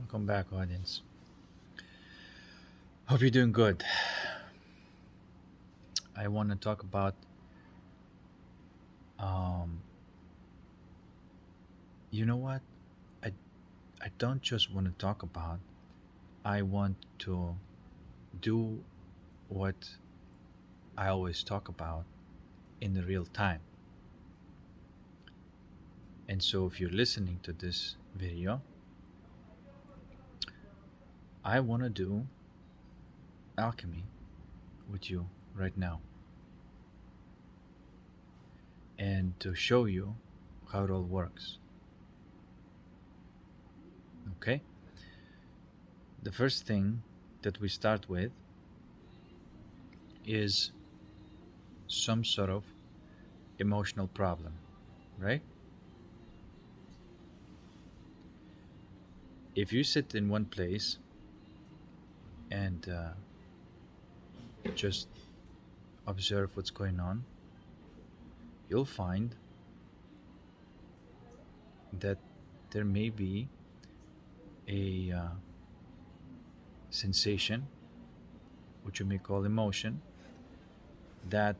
Welcome back, audience. Hope you're doing good. I want to talk about, um, you know what? I, I don't just want to talk about, I want to do what I always talk about in the real time. And so, if you're listening to this video, I want to do alchemy with you right now and to show you how it all works. Okay? The first thing that we start with is some sort of emotional problem, right? If you sit in one place and just observe what's going on, you'll find that there may be a sensation, which you may call emotion, that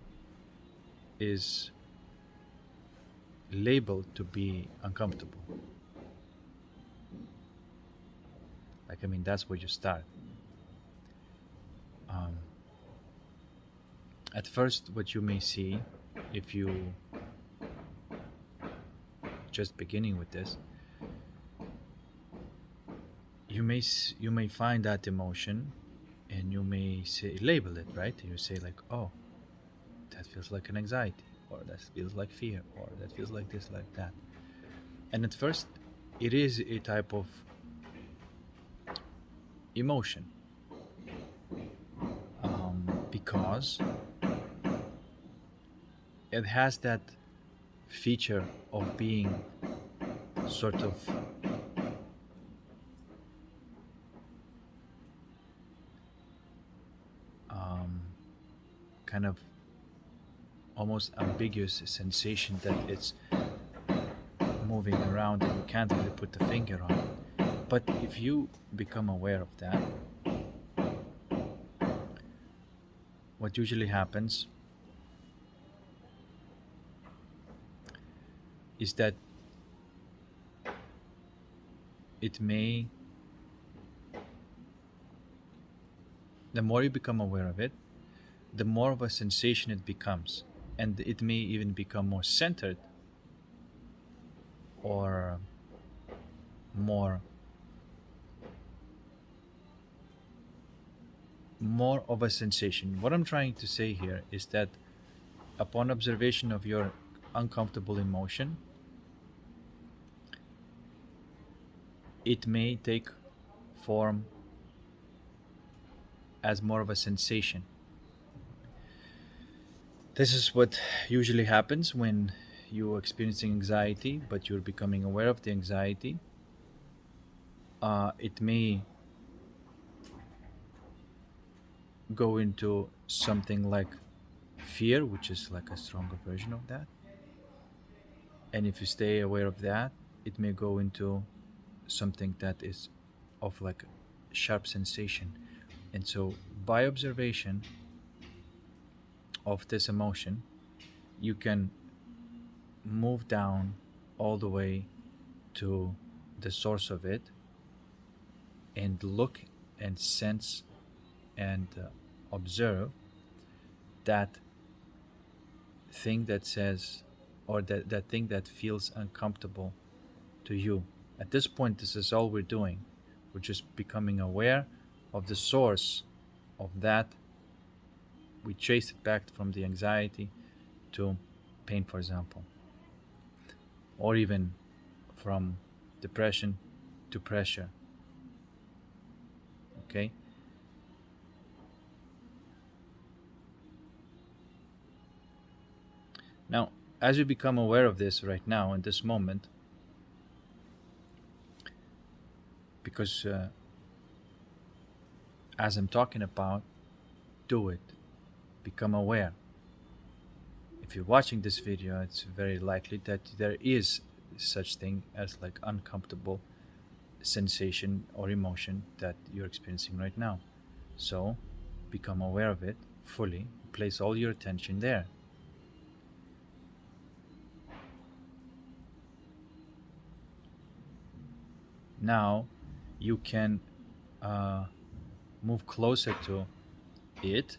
is labeled to be uncomfortable. That's where you start. Um, at first, what you may see, if you just beginning with this, you may find that emotion, and you may say label it, right? You say like, oh, that feels like an anxiety, or that feels like fear, or that feels like this, like that. And at first, it is a type of emotion, because it has that feature of being sort of um, kind of almost ambiguous sensation that it's moving around and you can't really put the finger on it. But if you become aware of that, what usually happens is that it may, the more you become aware of it, the more of a sensation it becomes. And it may even become more centered or more more of a sensation. What I'm trying to say here is that upon observation of your uncomfortable emotion, it may take form as more of a sensation. This is what usually happens when you're experiencing anxiety, but you're becoming aware of the anxiety. It may go into something like fear, which is like a stronger version of that. And if you stay aware of that, it may go into something that is of like sharp sensation. And so, by observation of this emotion, you can move down all the way to the source of it and look and sense and observe that thing that says, or that thing that feels uncomfortable to you. At this point, this is all we're doing. We're just becoming aware of the source of that. We trace it back from the anxiety to pain, for example, or even from depression to pressure. Okay? Now, as you become aware of this right now in this moment, because as I'm talking about, do it, become aware. If you're watching this video, it's very likely that there is such thing as like uncomfortable sensation or emotion that you're experiencing right now. So become aware of it fully, place all your attention there. Now you can move closer to it.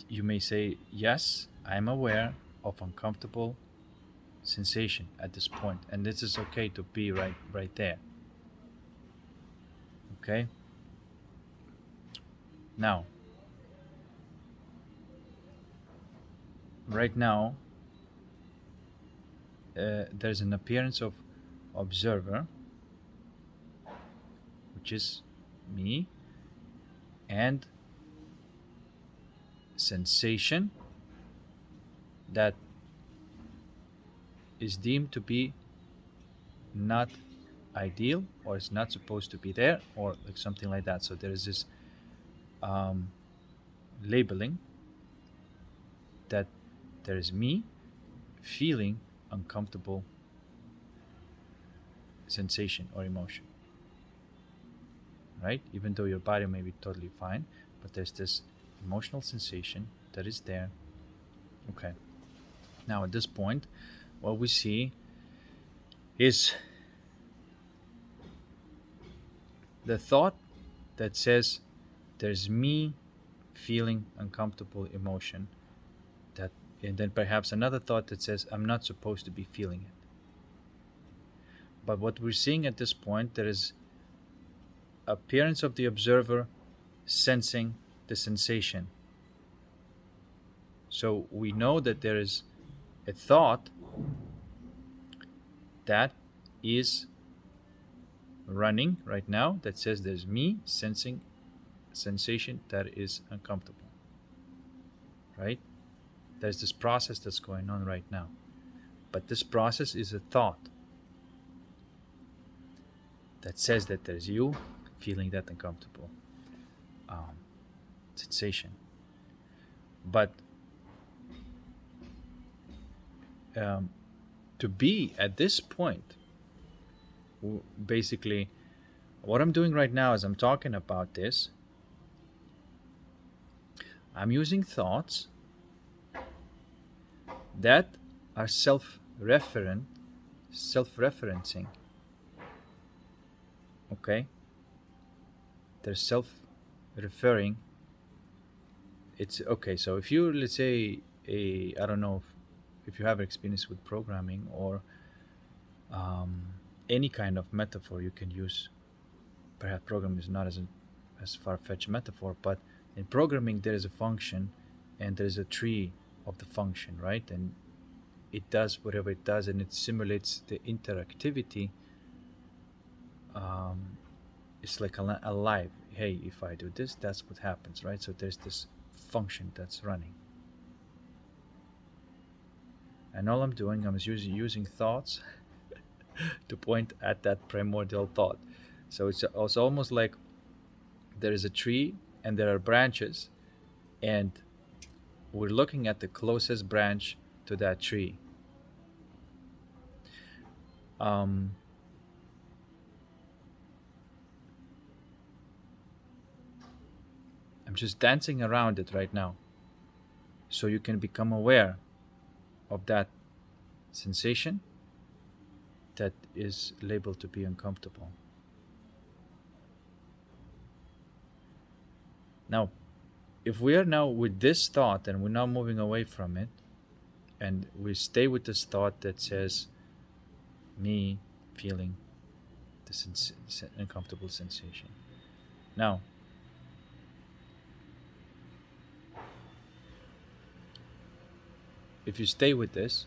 You may say, yes, I'm aware of uncomfortable sensation at this point, and this is okay to be right there. Okay. Now, right now, there's an appearance of observer, which is me, and sensation that is deemed to be not ideal, or is not supposed to be there, or like something like that. So there is this um, labeling that there is me feeling uncomfortable sensation or emotion, right? Even though your body may be totally fine, but there's this emotional sensation that is there. Okay. Now, at this point, what we see is the thought that says there's me feeling uncomfortable emotion, that, and then perhaps another thought that says I'm not supposed to be feeling it. But what we're seeing at this point, there is appearance of the observer sensing the sensation. So we know that there is a thought that is running right now that says there's me sensing sensation that is uncomfortable, right? There's this process that's going on right now, but this process is a thought that says that there's you feeling that uncomfortable sensation. But to be at this point, basically what I'm doing right now is I'm talking about this, I'm using thoughts that are self-referencing. Okay, they're self-referring. It's okay. So if you, let's say, I don't know if you have experience with programming, or any kind of metaphor you can use. Perhaps programming is not as far-fetched metaphor, but in programming there is a function, and there is a tree of the function, right? And it does whatever it does, and it simulates the interactivity. It's like alive. Hey, if I do this, that's what happens, right? So there's this function that's running, and all I'm doing, I'm using thoughts to point at that primordial thought. So it's almost like there is a tree and there are branches, and we're looking at the closest branch to that tree. Um, I'm just dancing around it right now, so you can become aware of that sensation that is labeled to be uncomfortable. Now, if we are now with this thought and we're now moving away from it, and we stay with this thought that says me feeling this uncomfortable sensation. Now, if you stay with this,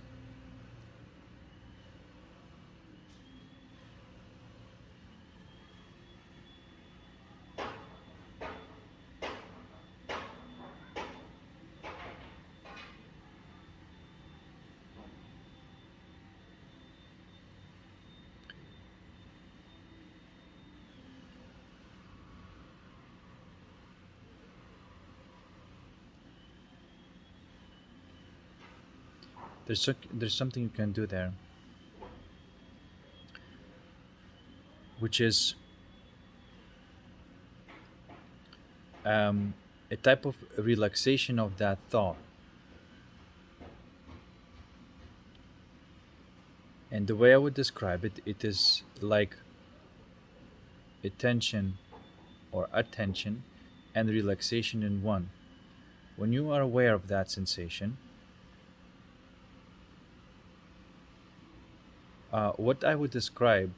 there's something you can do there. which is a type of relaxation of that thought. And the way I would describe it, it is like attention or attention and relaxation in one. When you are aware of that sensation, what I would describe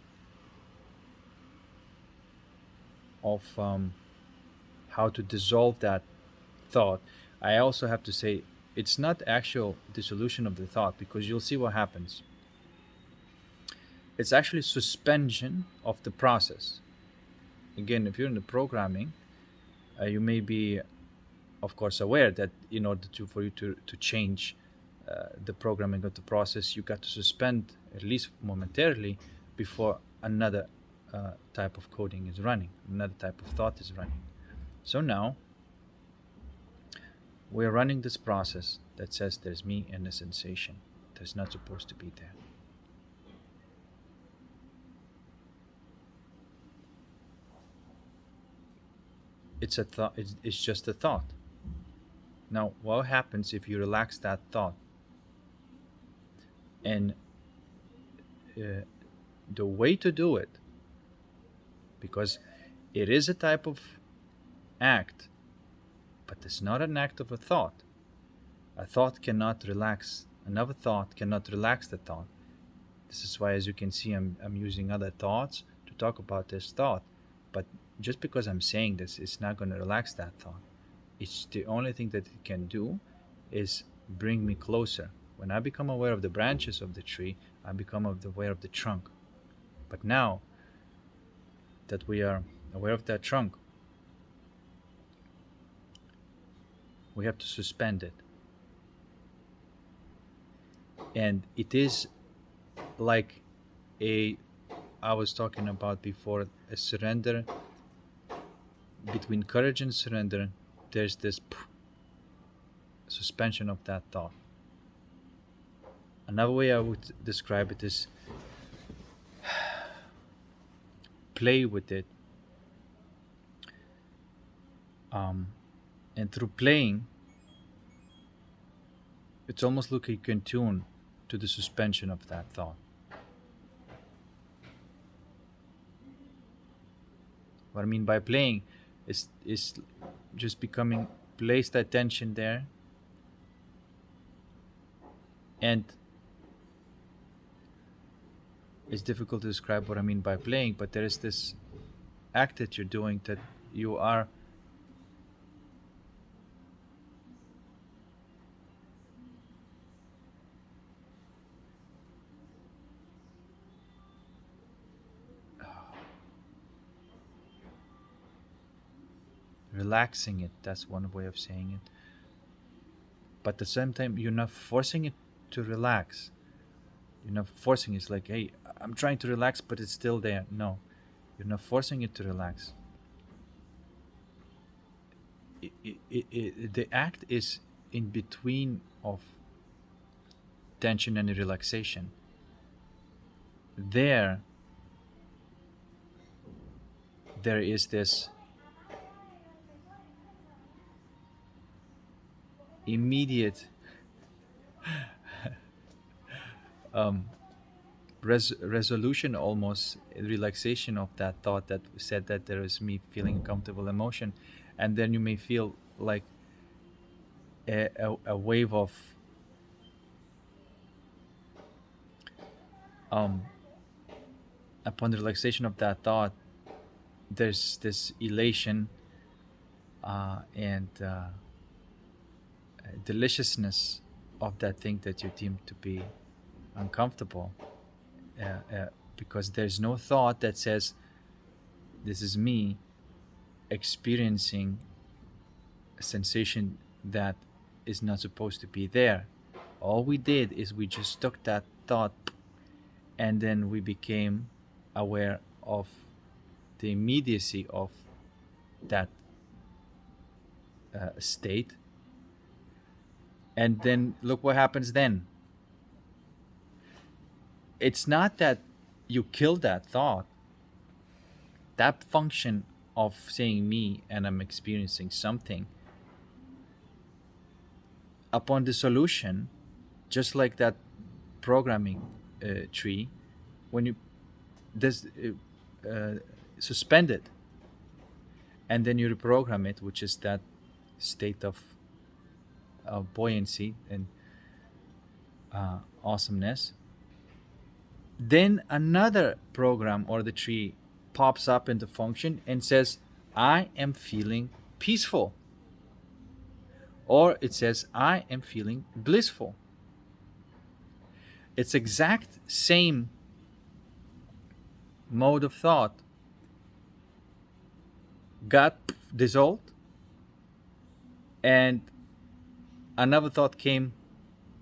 of how to dissolve that thought, I also have to say it's not actual dissolution of the thought, because you'll see what happens. It's actually suspension of the process. Again, if you're in the programming, you may be, of course, aware that in order for you to change the programming of the process, you got to suspend at least momentarily before another type of coding is running, another type of thought is running. So now we're running this process that says there's me and a sensation that's not supposed to be there. It's a thought. It's just a thought. Now, what happens if you relax that thought? And the way to do it, because it is a type of act, but it's not an act of a thought. A thought cannot relax. Another thought cannot relax the thought. This is why, as you can see, I'm using other thoughts to talk about this thought. But just because I'm saying this, it's not going to relax that thought. It's the only thing that it can do is bring me closer. When I become aware of the branches of the tree, I become aware of the trunk. But now that we are aware of that trunk, we have to suspend it. And it is like I was talking about before, a surrender. Between courage and surrender, there's this suspension of that thought. Another way I would describe it is play with it. And through playing, it's almost like you can tune to the suspension of that thought. What I mean by playing is just becoming, place the attention there, and it's difficult to describe what I mean by playing, but there is this act that you're doing, that you are relaxing it. That's one way of saying it. But at the same time, you're not forcing it to relax. You're not forcing it. It's like, hey, I'm trying to relax, but it's still there. No, you're not forcing it to relax. The act is in between of tension and relaxation. There is this immediate resolution, almost relaxation of that thought that said that there is me feeling a comfortable emotion, and then you may feel like a wave of upon the relaxation of that thought, there's this elation and deliciousness of that thing that you deem to be uncomfortable, because there's no thought that says this is me experiencing a sensation that is not supposed to be there. All we did is we just took that thought, and then we became aware of the immediacy of that state. And then look what happens then. It's not that you kill that thought. that function of saying me and I'm experiencing something, upon dissolution, just like that programming tree, when you this suspend it and then you reprogram it, which is that state of buoyancy and awesomeness, then another program or the tree pops up into function and says, I am feeling peaceful. Or it says, I am feeling blissful. It's exact same mode of thought got dissolved, and another thought came,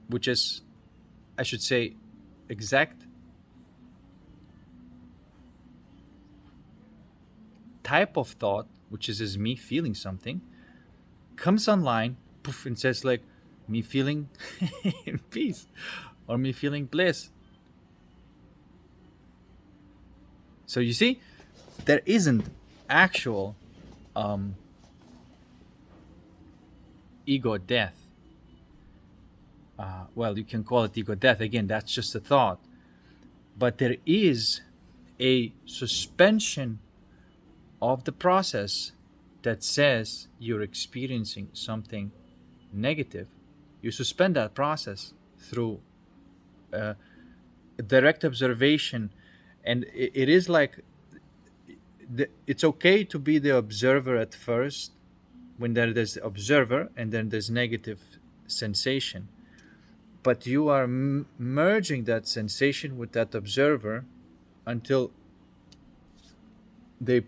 which is, I should say, exact type of thought, which is me feeling something, comes online, poof, and says like, me feeling peace or me feeling bliss. So you see, there isn't actual ego death. Well, you can call it ego death. Again, that's just a thought. But there is a suspension of the process that says you're experiencing something negative. You suspend that process through direct observation. And it is like, it's okay to be the observer at first, when there's observer and then there's negative sensation, but you are merging that sensation with that observer until they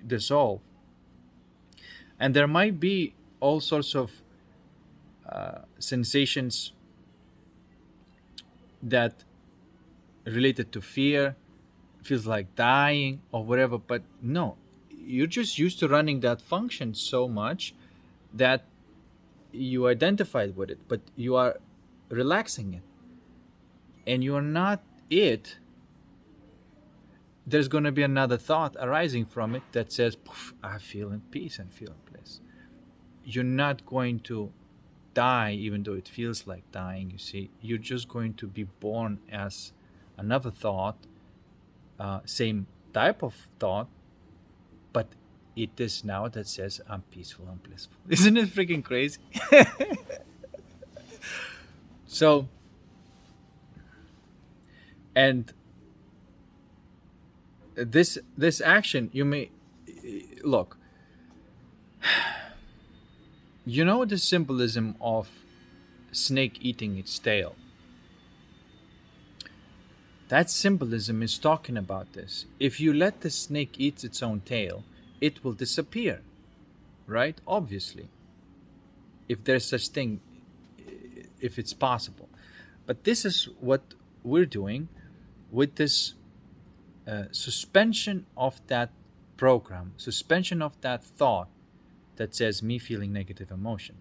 dissolve. And there might be all sorts of sensations that related to fear, feels like dying or whatever, but no, you're just used to running that function so much that you identified with it, but you are relaxing it and you're not it. There's going to be another thought arising from it that says, I feel in peace and feel in bliss. You're not going to die even though it feels like dying. You see, you're just going to be born as another thought, same type of thought, but it is now that says I'm peaceful, I'm blissful. Isn't it freaking crazy? So, and this action, you may look, you know the symbolism of snake eating its tail. That symbolism is talking about this. If you let the snake eat its own tail, it will disappear, right? Obviously, if there's such thing, if it's possible. But this is what we're doing with this suspension of that program, suspension of that thought that says me feeling negative emotion.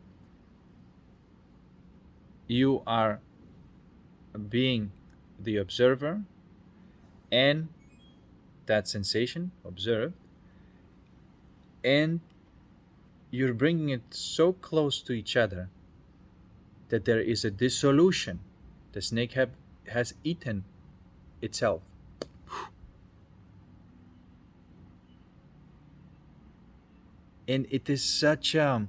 You are being the observer and that sensation observed, and you're bringing it so close to each other that there is a dissolution. The snake has eaten itself. And it is such a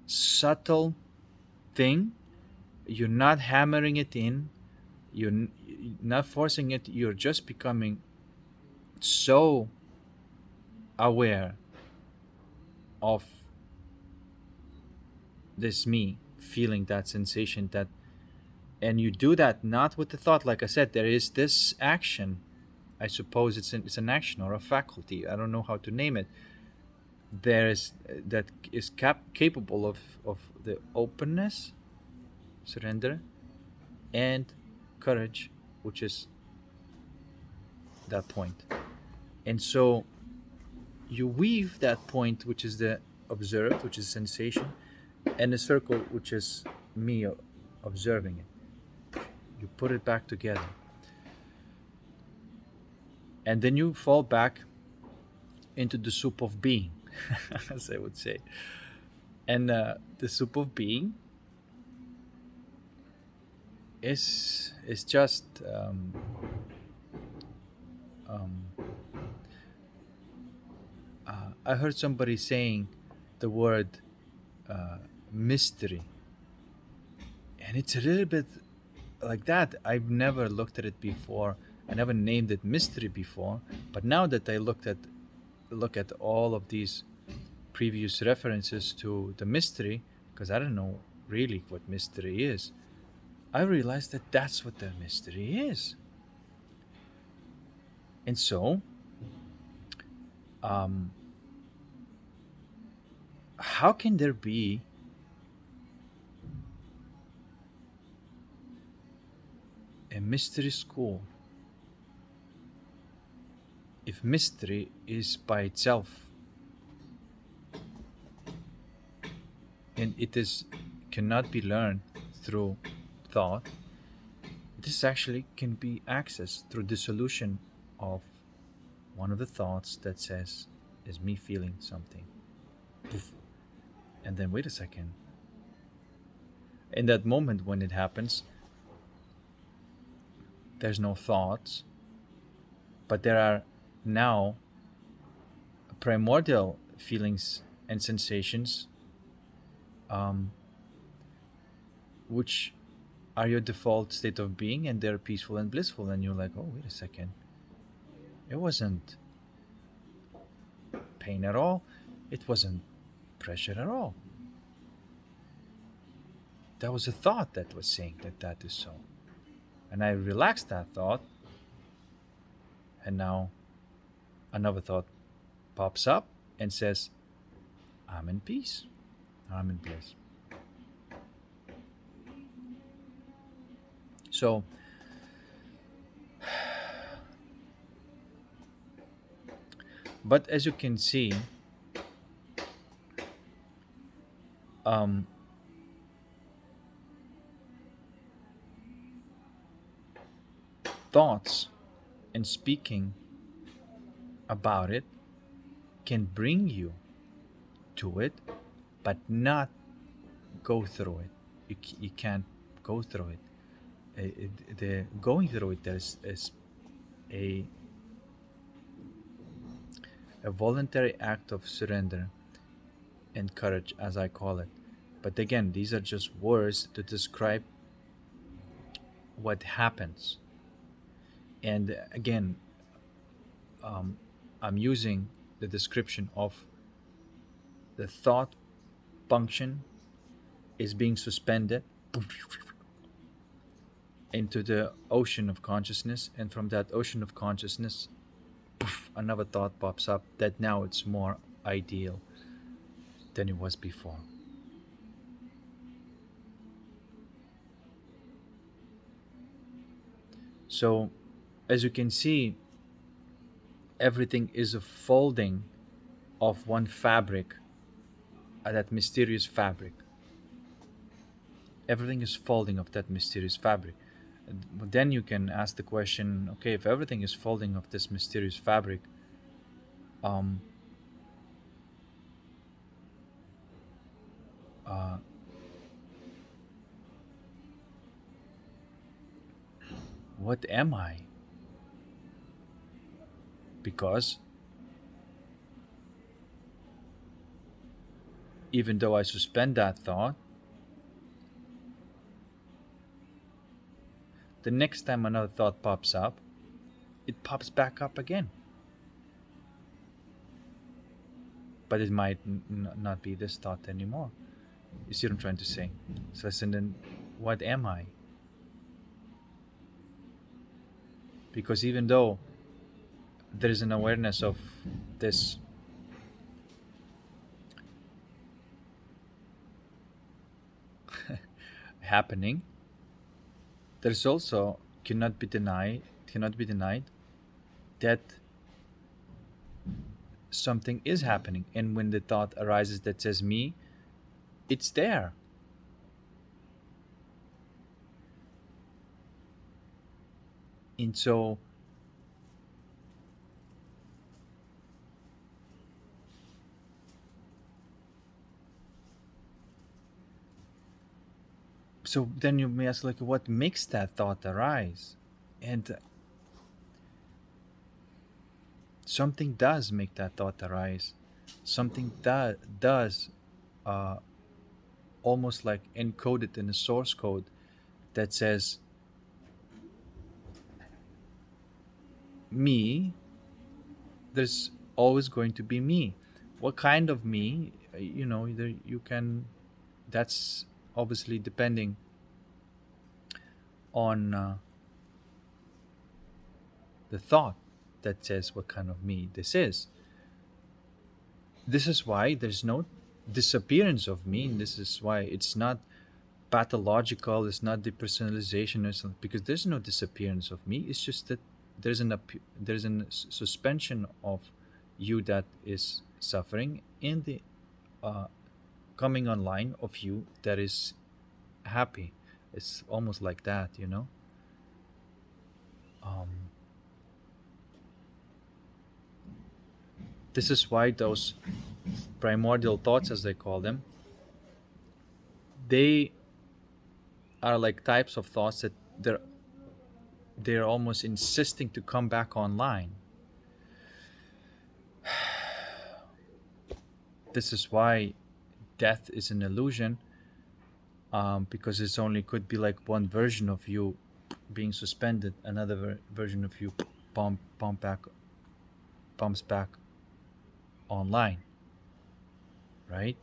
subtle thing. You're not hammering it in. You're not forcing it. You're just becoming so aware of this me feeling that sensation, that, and you do that not with the thought. Like I said, there is this action. I suppose it's an action or a faculty. I don't know how to name it. There is that is capable of the openness, surrender, and courage, which is that point. And so you weave that point, which is the observed, which is sensation, and the circle, which is me observing it. You put it back together. And then you fall back into the soup of being, as I would say. And the soup of being is just um, I heard somebody saying the word mystery, and it's a little bit like that. I've never looked at it before. I never named it mystery before, but now that I look at all of these previous references to the mystery, because I don't know really what mystery is, I realized that that's what the mystery is. And so, um, how can there be a mystery school if mystery is by itself and it is cannot be learned through thought? This actually can be accessed through dissolution of one of the thoughts that says, is me feeling something? Poof. And then wait a second. In that moment when it happens, there's no thoughts, but there are now primordial feelings and sensations, um, which are your default state of being, and they're peaceful and blissful. And you're like, oh, wait a second. It wasn't pain at all. It wasn't pressure at all. That was a thought that was saying that that is so. And I relaxed that thought, and now another thought pops up and says, I'm in peace, I'm in bliss. So, but as you can see, um, thoughts and speaking about it can bring you to it, but not go through it. You can't go through it. The going through it is a a voluntary act of surrender and courage, as I call it. But again, these are just words to describe what happens. And again, um, I'm using the description of the thought function is being suspended into the ocean of consciousness, and from that ocean of consciousness, poof, another thought pops up that now it's more ideal than it was before. So, as you can see, everything is a folding of one fabric, that mysterious fabric. Everything is folding of that mysterious fabric. But then you can ask the question, okay, if everything is folding of this mysterious fabric, um, uh, what am I? Because even though I suspend that thought, the next time another thought pops up, it pops back up again. But it might not be this thought anymore. You see what I'm trying to say? So then, what am I? Because even though there is an awareness of this happening, there's also cannot be denied that something is happening. And when the thought arises that says me, it's there. And so So then you may ask, like, what makes that thought arise? And something does make that thought arise. Something that does uh, almost like encoded in a source code that says me. There's always going to be me. What kind of me? Either you can. That's obviously depending on the thought that says what kind of me this is. This is why there's no disappearance of me, and this is why it's not pathological, it's not depersonalization or something, because there's no disappearance of me. It's just that there's a suspension of you that is suffering, and the uh, coming online of you that is happy. It's almost like that. um, this is why those primordial thoughts, as they call them, they are like types of thoughts that they're almost insisting to come back online. This is why death is an illusion, because it's only could be like one version of you being suspended, another version of you pumps back online, right?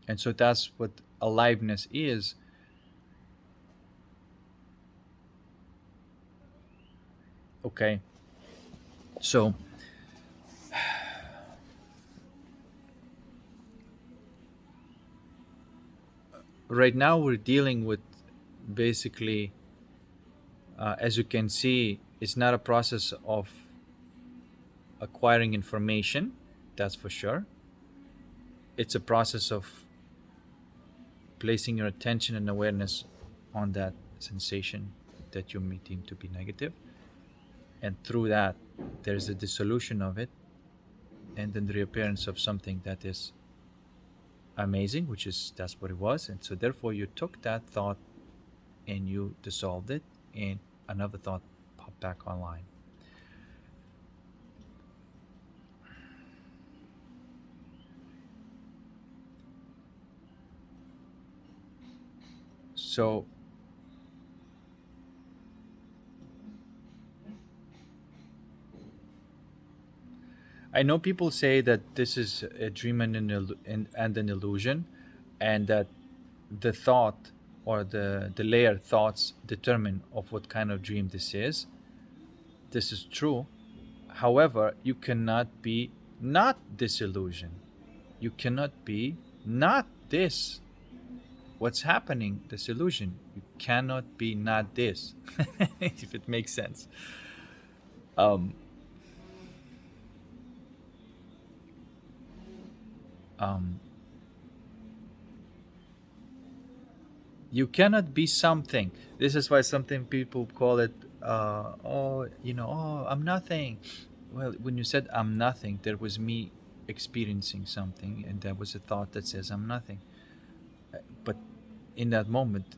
And so that's what aliveness is. Okay, so right now we're dealing with basically, as you can see, it's not a process of acquiring information, that's for sure. It's a process of placing your attention and awareness on that sensation that you may deem to be negative. And through that, there's a dissolution of it, and then the reappearance of something that is amazing, which is that's what it was. And so, therefore, you took that thought and you dissolved it, and another thought popped back online. So, I know people say that this is a dream and an illusion, and that the thought or the layered thoughts determine of what kind of dream this is. This is true. However, you cannot be not this illusion. You cannot be not this. What's happening, this illusion. You cannot be not this, if it makes sense. Um, um, you cannot be something. This is why something people call it, I'm nothing. Well, when you said I'm nothing, there was me experiencing something, and there was a thought that says I'm nothing. But in that moment,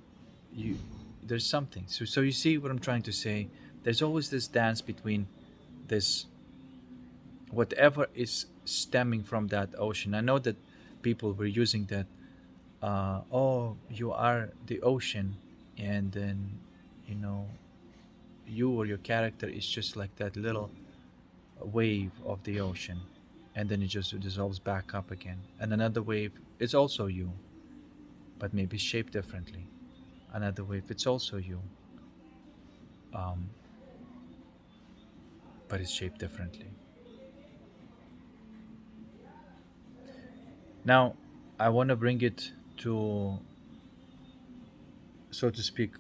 you there's something. So you see what I'm trying to say. There's always this dance between this whatever is stemming from that ocean. I know that people were using that. Oh, you are the ocean, and then you know you or your character is just like that little wave of the ocean, and then it just dissolves back up again. And another wave is also you, but maybe shaped differently. Another wave, it's also you, um, but it's shaped differently. Now, I want to bring it to, so to speak,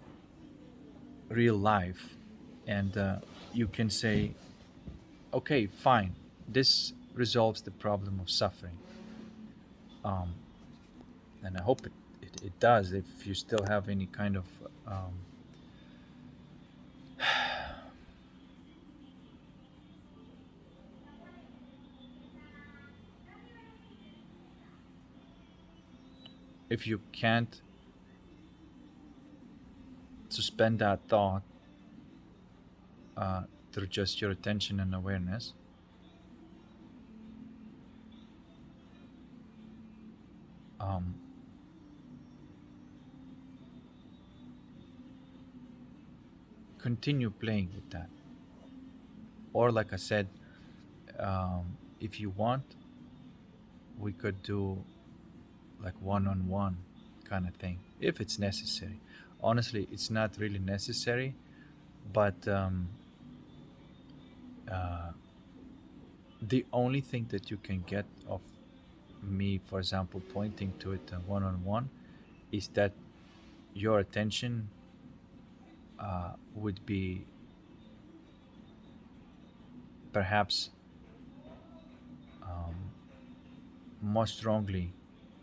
real life, and you can say, okay, fine, this resolves the problem of suffering. Um, and I hope it does. If you still have any kind of um, if you can't suspend that thought uh, through just your attention and awareness, um, continue playing with that. Or, like I said, if you want, we could do like one-on-one kind of thing if it's necessary. Honestly, it's not really necessary, but uh, the only thing that you can get of me, for example, pointing to it one-on-one, is that your attention would be perhaps um, more strongly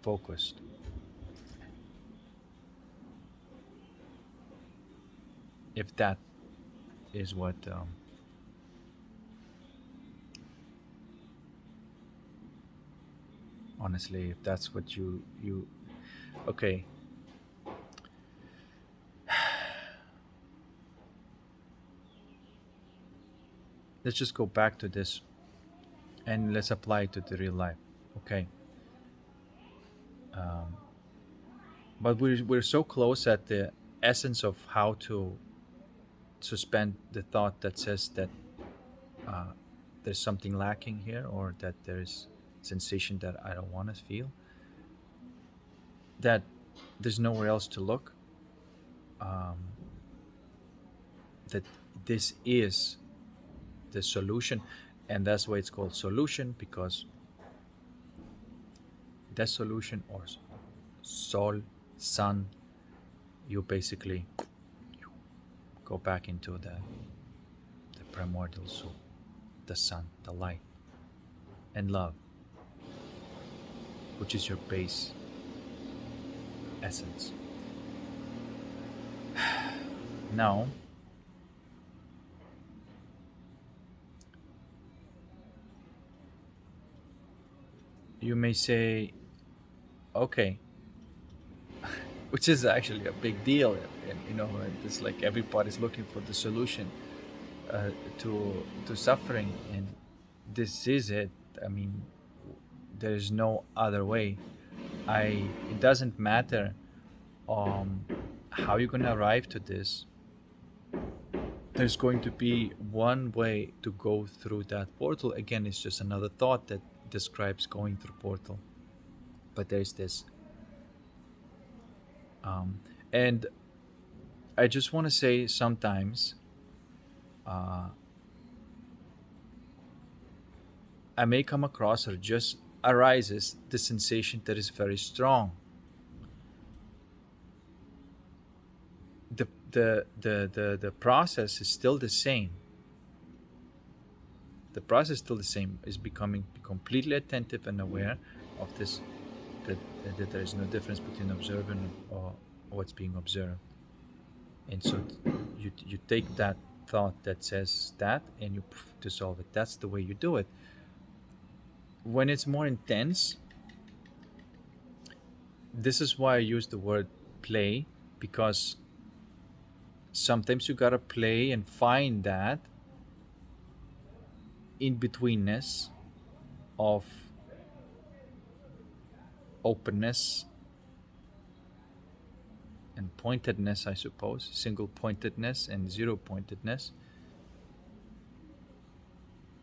focused. If that is what, honestly, if that's what you okay. Let's just go back to this and let's apply it to the real life. Okay. Um, but we're so close at the essence of how to suspend the thought that says that uh, there's something lacking here, or that there's sensation that I don't want to feel, that there's nowhere else to look, um, that this is the solution. And that's why it's called solution, because that solution, or soul, sun, you basically go back into the primordial soul, the sun, the light, and love, which is your base essence. Now, you may say, okay, which is actually a big deal, and it's like everybody's looking for the solution to suffering, and this is it. I mean, there's no other way. It doesn't matter um how you're gonna arrive to this. There's going to be one way to go through that portal. Again, it's just another thought that describes going through portal, but there's this. And I just want to say, sometimes uh, I may come across, or just arises, the sensation that is very strong. The process is still the same. The process is still the same, is becoming completely attentive and aware of this, that, that there is no difference between observing or what's being observed. And so you take that thought that says that, and you dissolve it. That's the way you do it. When it's more intense, this is why I use the word play, because sometimes you gotta play and find that in betweenness of openness and pointedness, I suppose, single pointedness and zero pointedness.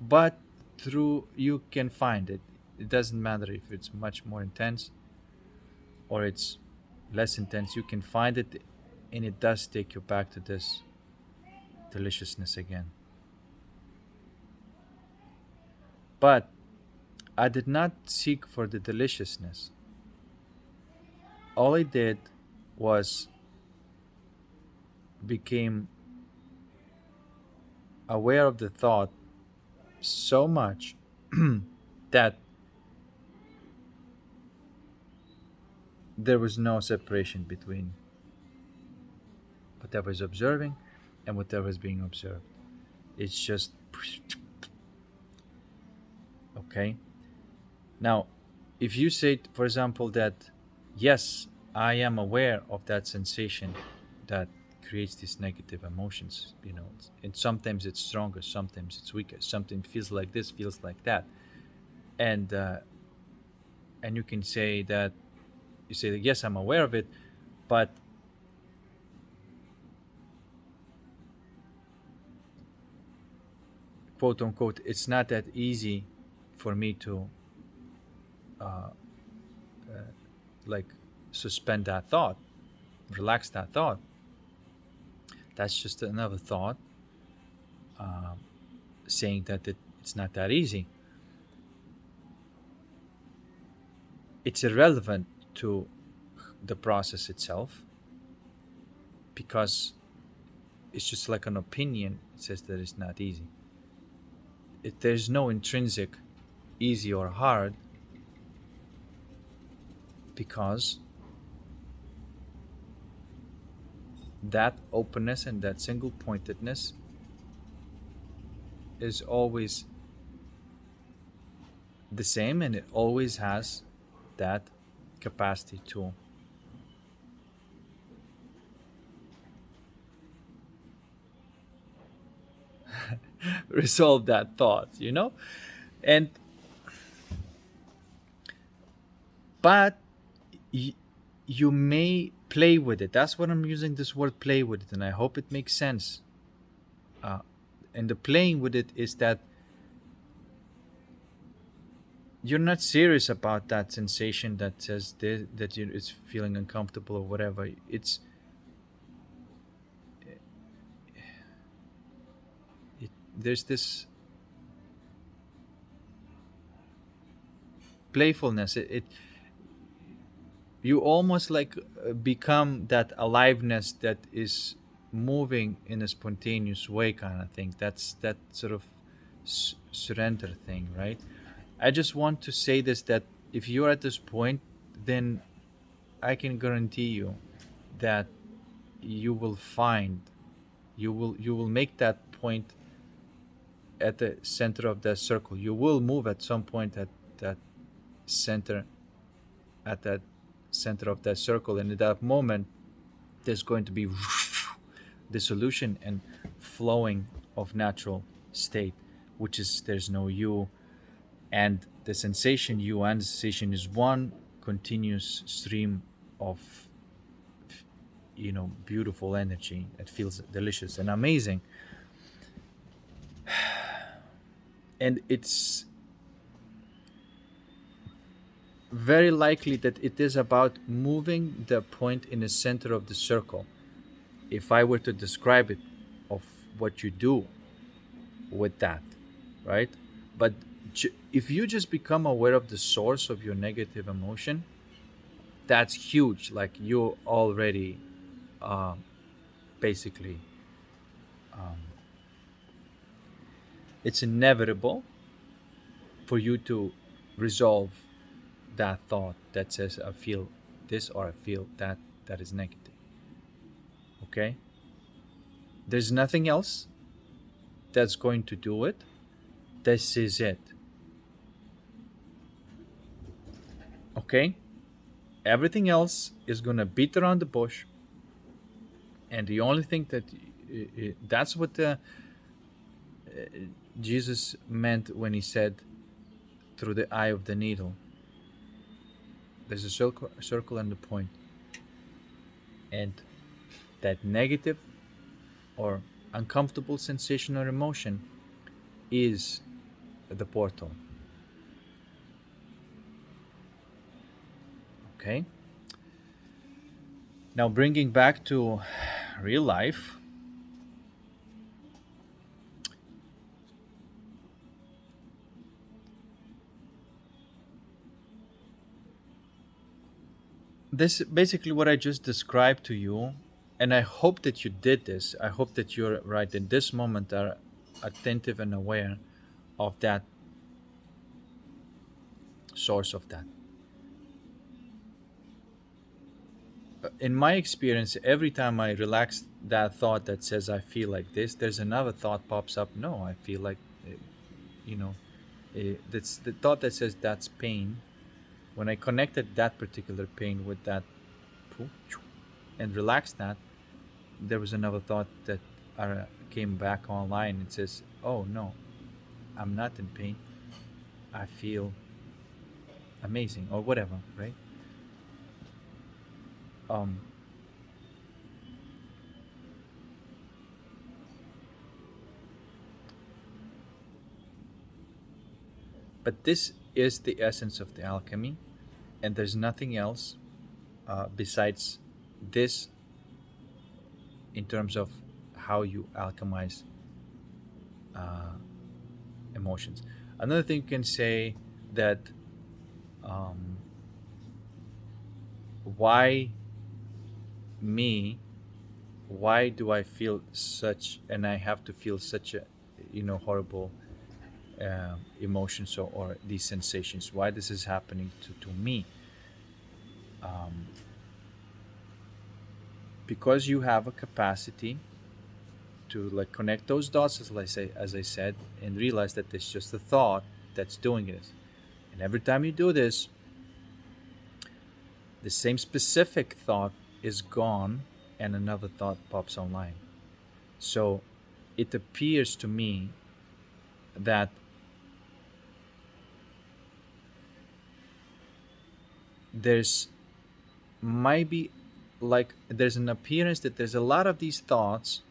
But through, you can find it. It doesn't matter if it's much more intense or it's less intense. You can find it, and it does take you back to this deliciousness again. But I did not seek for the deliciousness. All I did was became aware of the thought so much that there was no separation between whatever is observing and whatever is being observed. It's just okay. Now, if you say, for example, that yes, I am aware of that sensation that creates these negative emotions, and sometimes it's stronger, sometimes it's weaker, something feels like this, feels like that. And uh, and you can say that, you say that, yes, I'm aware of it, but quote unquote, it's not that easy for me to uh, like suspend that thought, relax that thought. That's just another thought, um, saying that it's not that easy. It's irrelevant to the process itself, because it's just like an opinion. It says that it's not easy. There's no intrinsic easy or hard, because that openness and that single pointedness is always the same, and it always has that capacity to resolve that thought. And but y- you may play with it. That's what I'm using this word play with it, and I hope it makes sense. uh, and the playing with it is that you're not serious about that sensation that says that it's feeling uncomfortable or whatever. There's this playfulness. You almost like become that aliveness that is moving in a spontaneous way, kind of thing. That's that sort of surrender thing, right? I just want to say this, that if you're at this point, then I can guarantee you that you will find, you will make that point at the center of that circle. You will move at some point at that center, at that center of that circle, and at that moment there's going to be dissolution and flowing of natural state, which is there's no you, and the sensation you and the sensation is one continuous stream of beautiful energy. It feels delicious and amazing. And it's very likely that it is about moving the point in the center of the circle. If I were to describe it, of what you do with that, right? But if you just become aware of the source of your negative emotion, that's huge. Like, you already, uh, basically, um, it's inevitable for you to resolve that thought that says, I feel this, or I feel that, that is negative. Okay? There's nothing else that's going to do it. This is it. Okay? Everything else is going to beat around the bush. And the only thing that's what Jesus meant when he said, through the eye of the needle. There's a circle and a point. And that negative or uncomfortable sensation or emotion is the portal. Okay? Now, bringing back to real life, this basically what I just described to you, and I hope that you did this. I hope that you're right in this moment are attentive and aware of that source of that. In my experience, every time I relax that thought that says I feel like this, there's another thought pops up. No, I feel like, you know, that's the thought that says that's pain. When I connected that particular pain with that and relax that, there was another thought that came back online and says, "Oh no, I'm not in pain. I feel amazing," or whatever, right? Um, but this is the essence of the alchemy, and there's nothing else besides this in terms of how you alchemize uh, emotions. Another thing you can say that um, why me? Why do I feel such, and I have to feel such a, horrible emotions or these sensations? Why this is happening to me? Um, because you have a capacity to like connect those dots, as I said, and realize that it's just a thought that's doing this. And every time you do this, the same specific thought is gone and another thought pops online. So it appears to me that there's might be like there's an appearance that there's a lot of these thoughts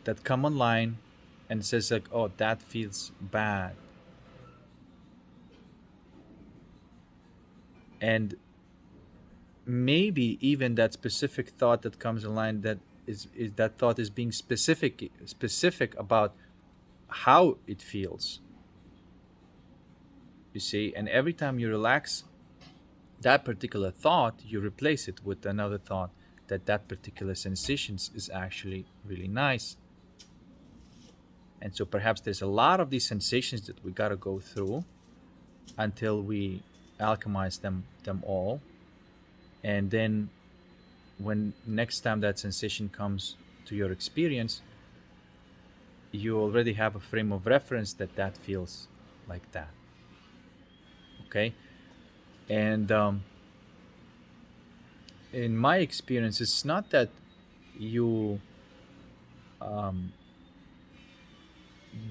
that come online and says like, oh, that feels bad, and maybe even that specific thought that comes online, that is that thought is being specific about how it feels, you see. And every time you relax that particular thought, you replace it with another thought that that particular sensation is actually really nice. And so perhaps there's a lot of these sensations that we got to go through until we alchemize them all. And then when next time that sensation comes to your experience, you already have a frame of reference that that feels like that. Okay. And in my experience, it's not that you um,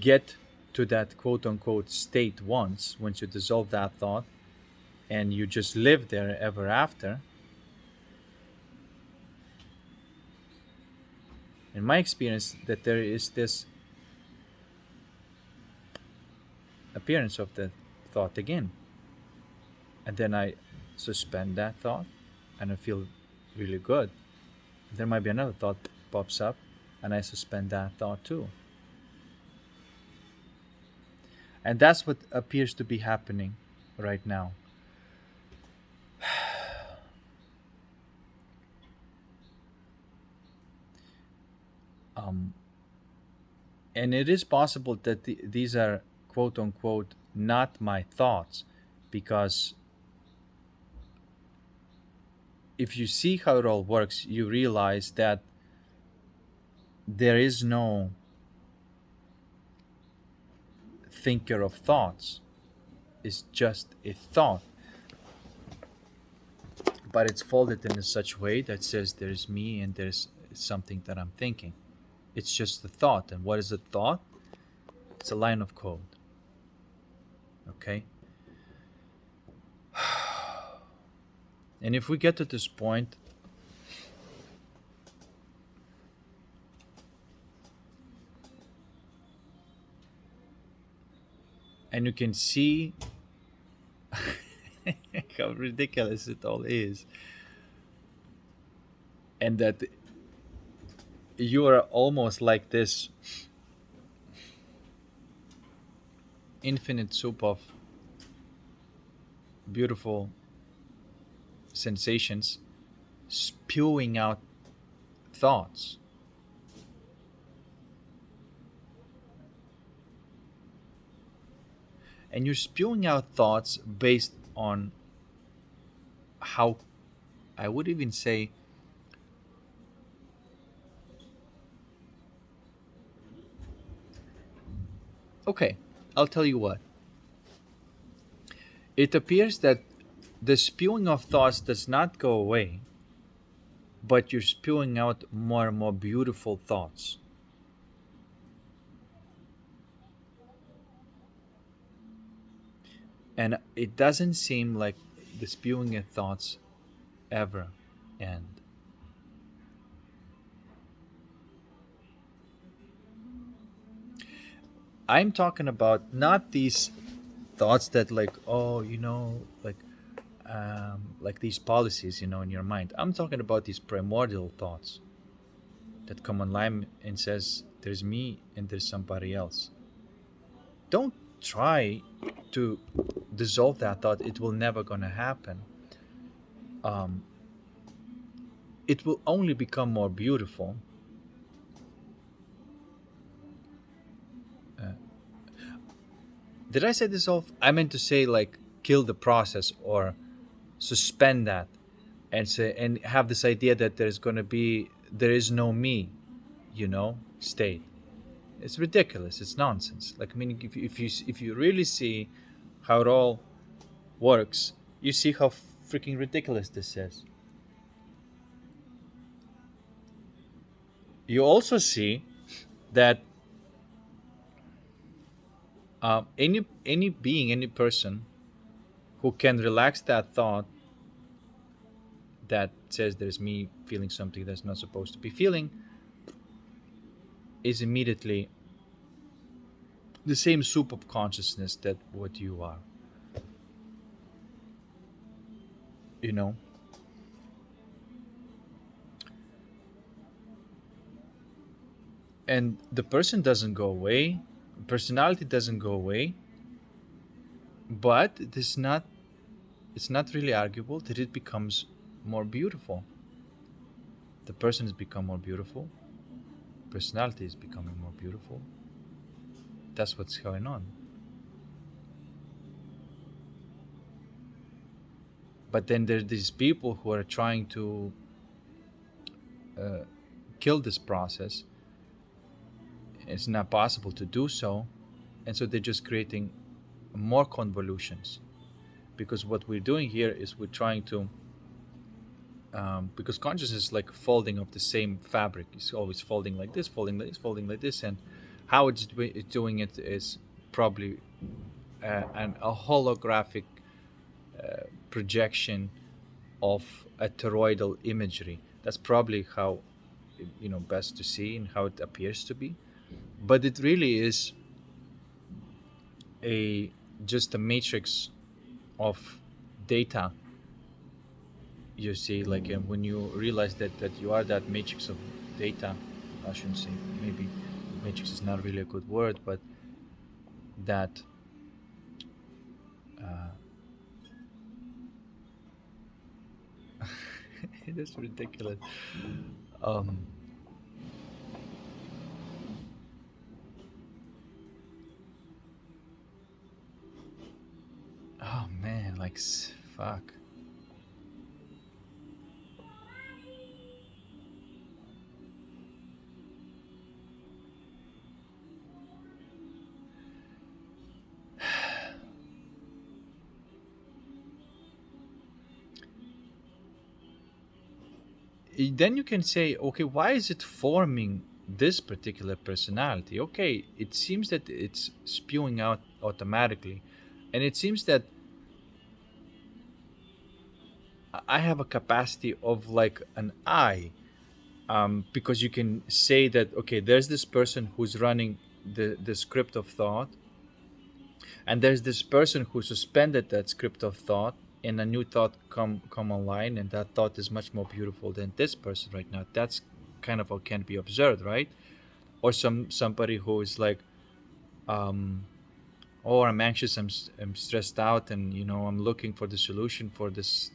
get to that quote unquote state once you dissolve that thought and you just live there ever after. In my experience, that there is this appearance of the thought again, and then I suspend that thought and I feel really good. There might be another thought pops up and I suspend that thought too. And that's what appears to be happening right now. Um, and it is possible that these are quote unquote not my thoughts, because if you see how it all works, you realize that there is no thinker of thoughts. It's just a thought, but it's folded in a such way that says there's me and there's something that I'm thinking. It's just a thought. And what is a thought? It's a line of code. Okay? And if we get to this point, and you can see how ridiculous it all is, and that you are almost like this infinite soup of beautiful sensations spewing out thoughts. And you're spewing out thoughts based on how, I would even say, okay, I'll tell you what. It appears that the spewing of thoughts does not go away, but you're spewing out more and more beautiful thoughts. And it doesn't seem like the spewing of thoughts ever end. I'm talking about not these thoughts that, like, oh, like these policies, in your mind. I'm talking about these primordial thoughts that come online and says there's me and there's somebody else. Don't try to dissolve that thought. It will never gonna happen. um, it will only become more beautiful. uh, did I say dissolve? I meant to say, like, kill the process or suspend that, and say and have this idea that there is no me, state. It's ridiculous. It's nonsense. Like, I mean, if you really see how it all works, you see how freaking ridiculous this is. You also see that any being, any person who can relax that thought that says there's me feeling something that's not supposed to be feeling is immediately the same soup of consciousness that what you are. You know, and the person doesn't go away, personality doesn't go away, but it's not really arguable that it becomes more beautiful. The person has become more beautiful, personality is becoming more beautiful. That's what's going on. But then there's these people who are trying to uh, kill this process. It's not possible to do so, and so they're just creating more convolutions. Because what we're doing here is we're trying to, because consciousness is like folding of the same fabric. It's always folding like this, folding like this, folding like this, and how it's doing it is probably a holographic projection of a toroidal imagery. That's probably how, best to see and how it appears to be. But it really is a just a matrix of data. You see, like, when you realize that you are that matrix of data. I shouldn't say, maybe matrix is not really a good word, but that uh, it is ridiculous. um oh man, like, fuck. Then you can say, okay, why is it forming this particular personality? Okay, it seems that it's spewing out automatically, and it seems that I have a capacity of like an eye, because you can say that, okay, there's this person who's running the script of thought, and there's this person who suspended that script of thought, and a new thought come online, and that thought is much more beautiful than this person right now. That's kind of what can be observed, right? Or somebody who is like, um oh, I'm anxious, I'm stressed out, and I'm looking for the solution for this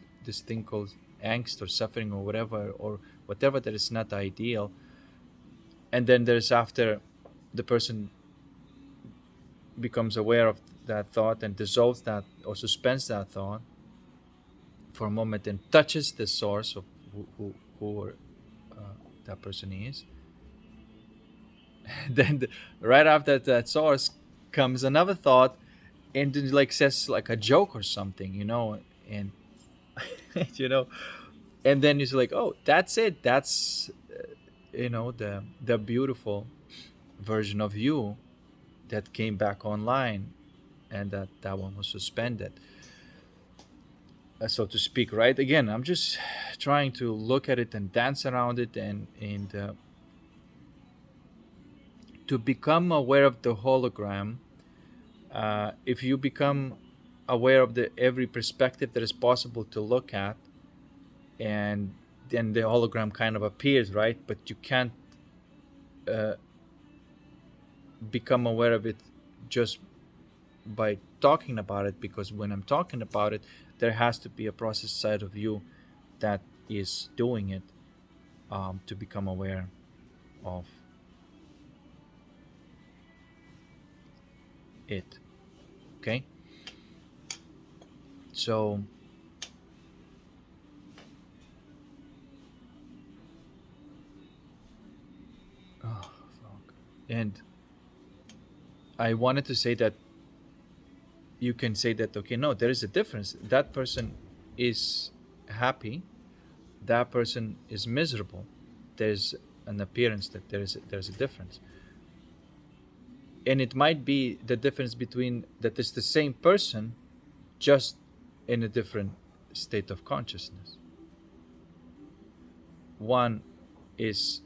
thing called angst or suffering or whatever that is not ideal. And then there's after the person becomes aware of that thought and dissolves that or suspends that thought for a moment and touches the source of who that person is. Then right after that source comes another thought, and then, like, says like a joke or something, and you know. And then it's like, oh, that's it. That's the beautiful version of you that came back online, and that one was suspended, so to speak, right? Again, I'm just trying to look at it and dance around it, and to become aware of the hologram. If you become aware of the every perspective that is possible to look at, and then the hologram kind of appears, right? But you can't uh, become aware of it just by talking about it, because when I'm talking about it, there has to be a process side of you that is doing it, to become aware of it. Okay, so oh, fuck. And I wanted to say that you can say that, okay, no, there is a difference. That person is happy, that person is miserable. There's an appearance that there's a difference, and it might be the difference between that is the same person, just in a different state of consciousness. One is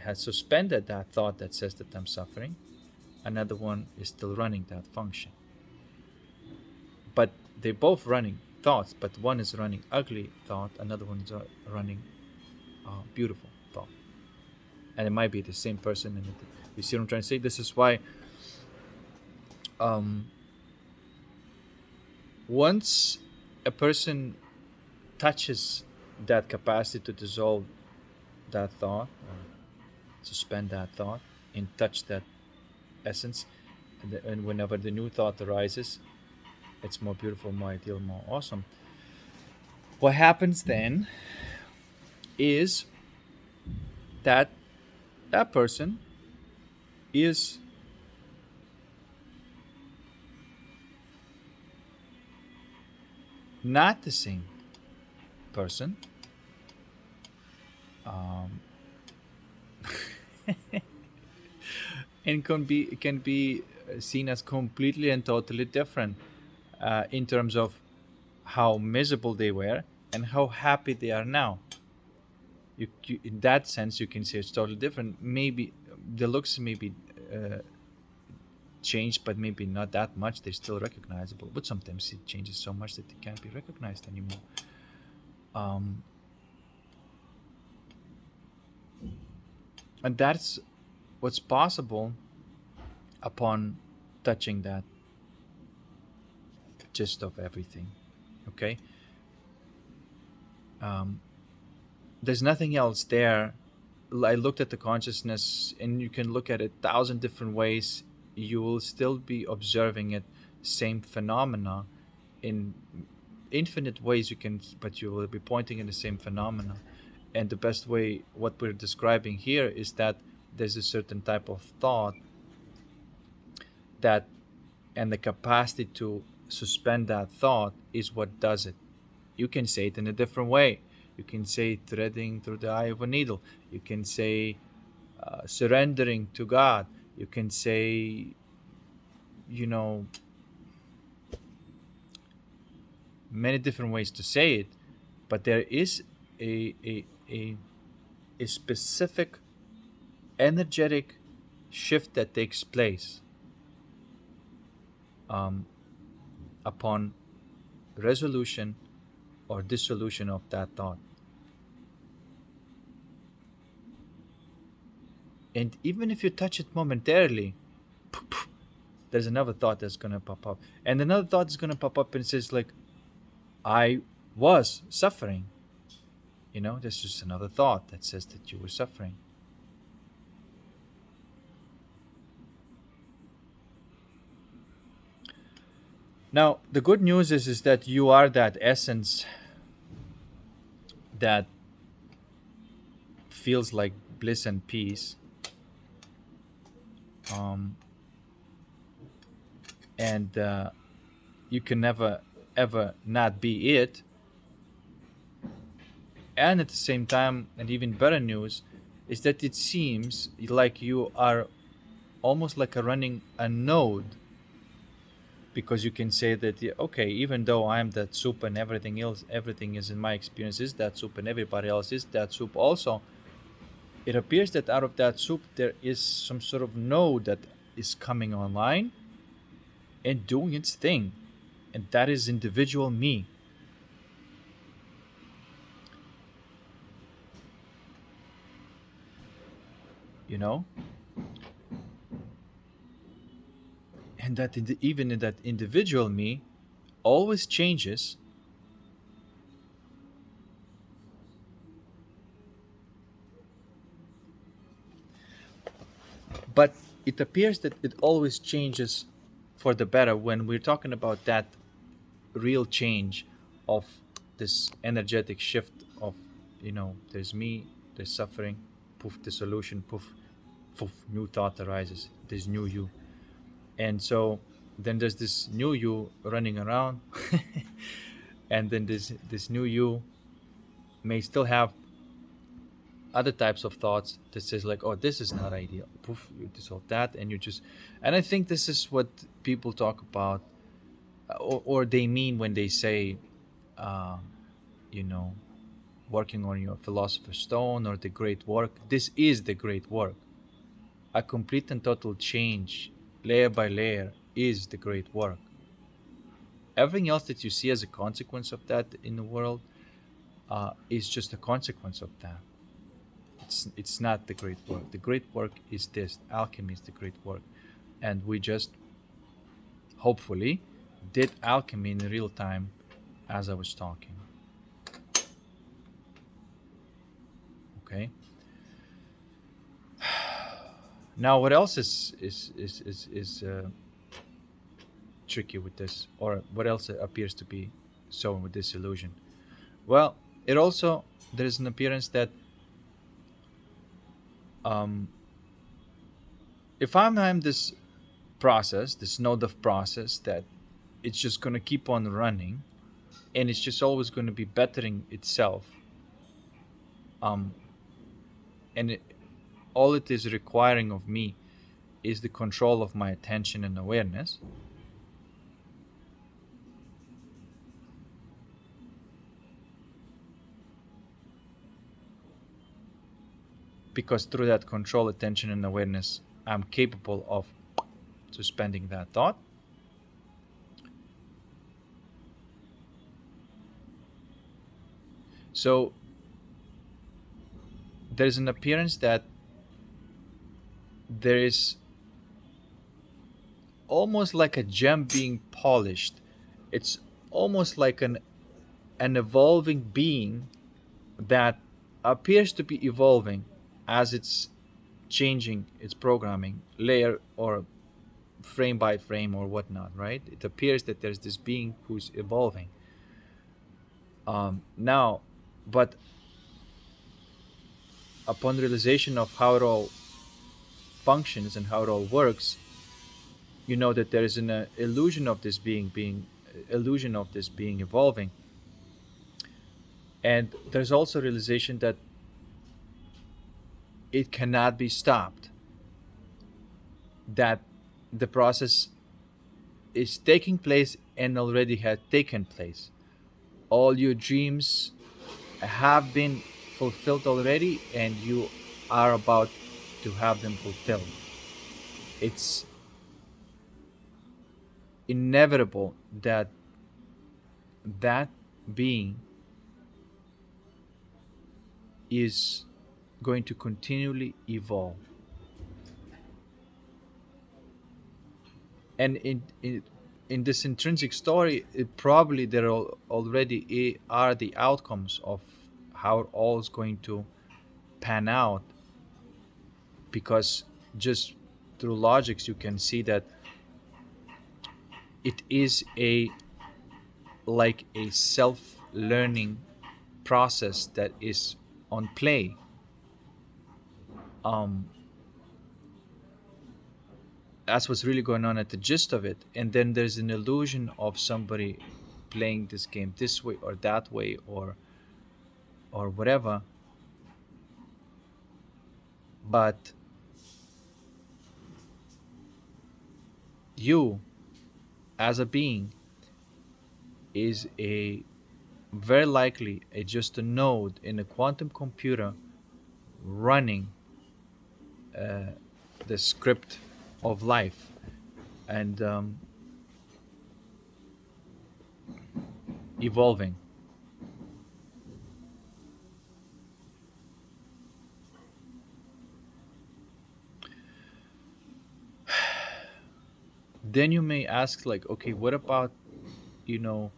has suspended that thought that says that I'm suffering. Another one is still running that function. But they're both running thoughts, but one is running ugly thought, another one is running beautiful thought. And it might be the same person. And you see what I'm trying to say? This is why um, once a person touches that capacity to dissolve that thought, or suspend that thought, and touch that essence, and whenever the new thought arises, it's more beautiful, more ideal, more awesome. What happens then is that that person is not the same person. Um, and can be seen as completely and totally different, in terms of how miserable they were and how happy they are now. In that sense, you can say it's totally different. Maybe the looks may be uh, changed, but maybe not that much. They're still recognizable, but sometimes it changes so much that it can't be recognized anymore. Um, and that's what's possible upon touching that gist of everything. Okay, um, there's nothing else there. I looked at the consciousness, and you can look at it 1,000 different ways. You will still be observing it, same phenomena, in infinite ways. You can, but you will be pointing in the same phenomena. And the best way, what we're describing here, is that there's a certain type of thought that, and the capacity to suspend that thought is what does it. You can say it in a different way. You can say threading through the eye of a needle. You can say surrendering to God. You can say, you know, many different ways to say it, but there is a specific energetic shift that takes place, um, upon resolution or dissolution of that thought. And even if you touch it momentarily, there's another thought that's going to pop up. And another thought is going to pop up and says, like, I was suffering. There's just another thought that says that you were suffering. Now, the good news is that you are that essence that feels like bliss and peace. And you can never ever not be it. And at the same time, and even better news, is that it seems like you are almost like a running a node, because you can say that, yeah, okay, even though I'm that soup and everything else, everything is in my experience is that soup and everybody else is that soup also, it appears that out of that soup there is some sort of node that is coming online and doing its thing, and that is individual me, you know. And that even in that individual me always changes, but it appears that it always changes for the better when we're talking about that real change of this energetic shift of, there's me, there's suffering, poof, the solution, poof, poof, new thought arises, there's new you. And so then there's this new you running around and then this new you may still have other types of thoughts that says like, oh, this is not ideal, poof, you dissolve that, and you just, and I think this is what people talk about, or they mean when they say, uh, you know, working on your philosopher's stone or the great work. This is the great work. A complete and total change, layer by layer, is the great work. Everything else that you see as a consequence of that in the world is just a consequence of that. It's not the great work. The great work is this. Alchemy is the great work, and we just hopefully did alchemy in real time as I was talking. Okay. Now, what else is tricky with this, or what else appears to be so with this illusion? Well, it also, there's an appearance that um, if I'm this process, this node of process, that it's just going to keep on running and it's just always going to be bettering itself, um, and all it is requiring of me is the control of my attention and awareness. Because through that control, attention, and awareness, I'm capable of suspending that thought. So there's an appearance that there is almost like a gem being polished. It's almost like an evolving being that appears to be evolving as it's changing its programming layer or frame by frame or whatnot, right? It appears that there's this being who's evolving. Now, but upon realization of how it all functions and how it all works, you know that there is an illusion of this being illusion of this being evolving, and there's also realization that it cannot be stopped, that the process is taking place and already had taken place. All your dreams have been fulfilled already, and you are about to have them fulfilled. It's inevitable that that being is going to continually evolve. And in this intrinsic story, it probably there already are the outcomes of how it all is going to pan out, because just through logics you can see that it is a like a self-learning process that is on play. um that's what's really going on at the gist of it. And then there's an illusion of somebody playing this game this way or that way, or whatever. But you, as a being, is a very likely just a node in a quantum computer running uh, the script of life, and evolving. Then you may ask, like, okay, what about, you know,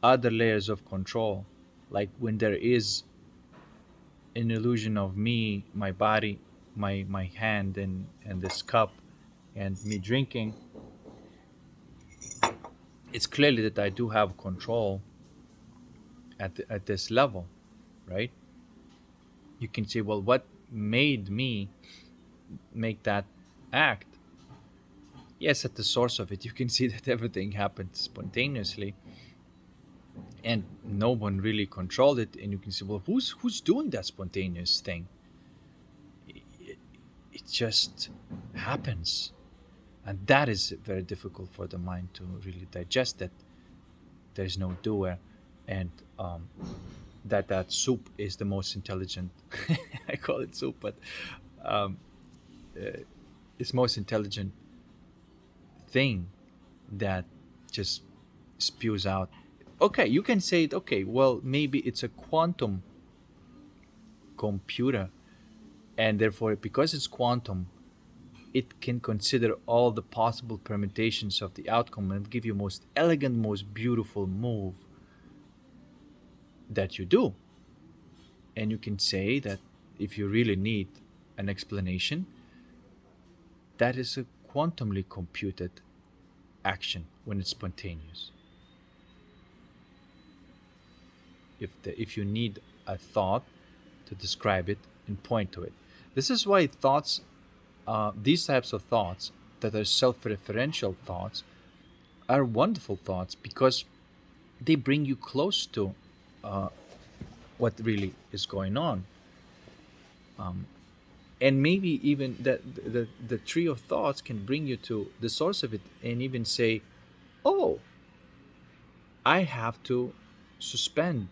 other layers of control? Like when there is an illusion of me, my body, my hand, and this cup, and me drinking, it's clearly that I do have control at this level, right? You can say, well, what made me make that act? Yes, at the source of it, you can see that everything happened spontaneously, and no one really controlled it. And you can say, well, who's doing that spontaneous thing? It, it just happens, and that is very difficult for the mind to really digest. That there's no doer, and that soup is the most intelligent. I call it soup, but um, uh, it's most intelligent thing that just spews out. Okay, you can say it. Okay, well, maybe it's a quantum computer, and therefore, because it's quantum, it can consider all the possible permutations of the outcome and give you most elegant, most beautiful move that you do. And you can say that if you really need an explanation, that is a quantumly computed action when it's spontaneous. If you need a thought to describe it and point to it, this is why thoughts, these types of thoughts that are self-referential thoughts, are wonderful thoughts because they bring you close to uh, what really is going on. And maybe even the tree of thoughts can bring you to the source of it and even say, oh, I have to suspend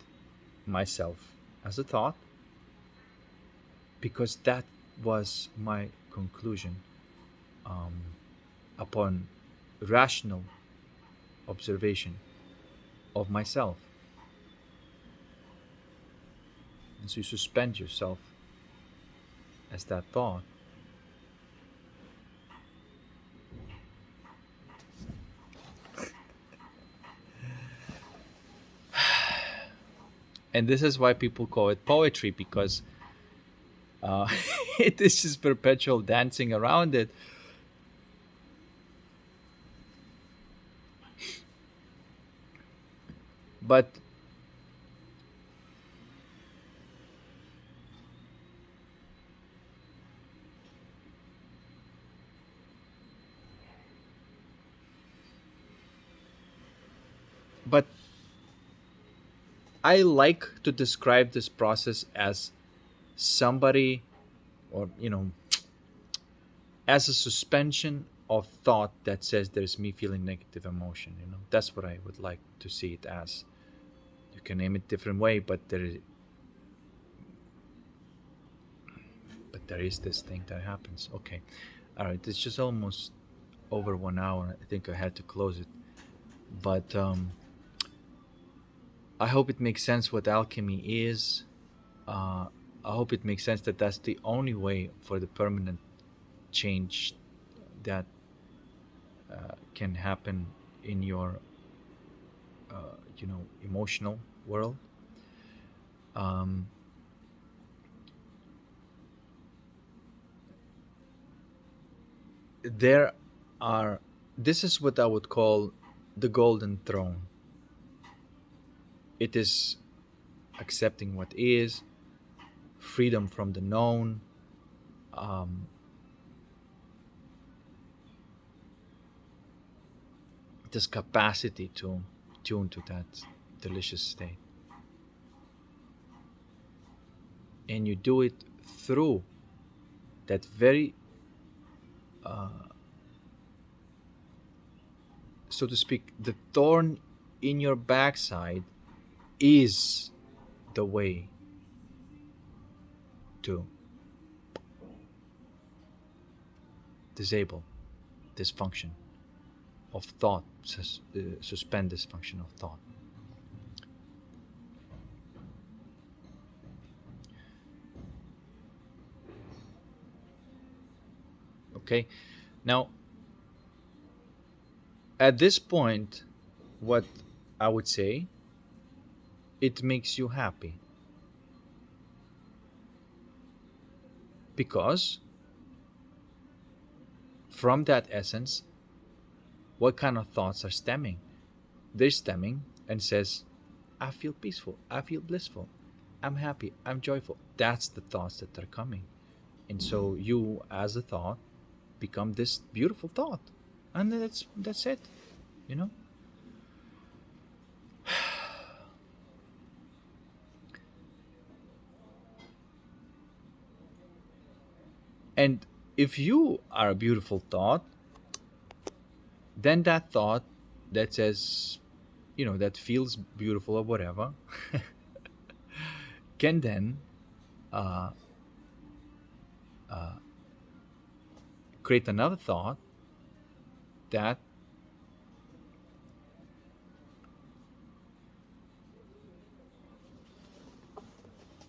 myself as a thought because that was my conclusion, um, upon rational observation of myself. And so you suspend yourself as that thought. And this is why people call it poetry, because uh, it is just perpetual dancing around it. But but I like to describe this process as somebody, or as a suspension of thought that says there's me feeling negative emotion. That's what I would like to see it as. You can name it different way, but there is this thing that happens. Okay, all right. It's just almost over 1 hour. I think I had to close it, but I hope it makes sense what alchemy is. Uh, I hope it makes sense that that's the only way for the permanent change that can happen in your, emotional world. Um, there are. This is what I would call the golden throne. It is accepting what is, freedom from the known, um, this capacity to tune to that delicious state. And you do it through that very, uh, so to speak, the thorn in your backside is the way to disable this function of thought, suspend this function of thought. Okay, now at this point, what I would say, it makes you happy because from that essence, what kind of thoughts are stemming? They're stemming and says, I feel peaceful, I feel blissful, I'm happy, I'm joyful. That's the thoughts that are coming. And so you as a thought become this beautiful thought. And that's it, you know? And if you are a beautiful thought, then that thought that says, that feels beautiful or whatever, can then uh, uh, create another thought that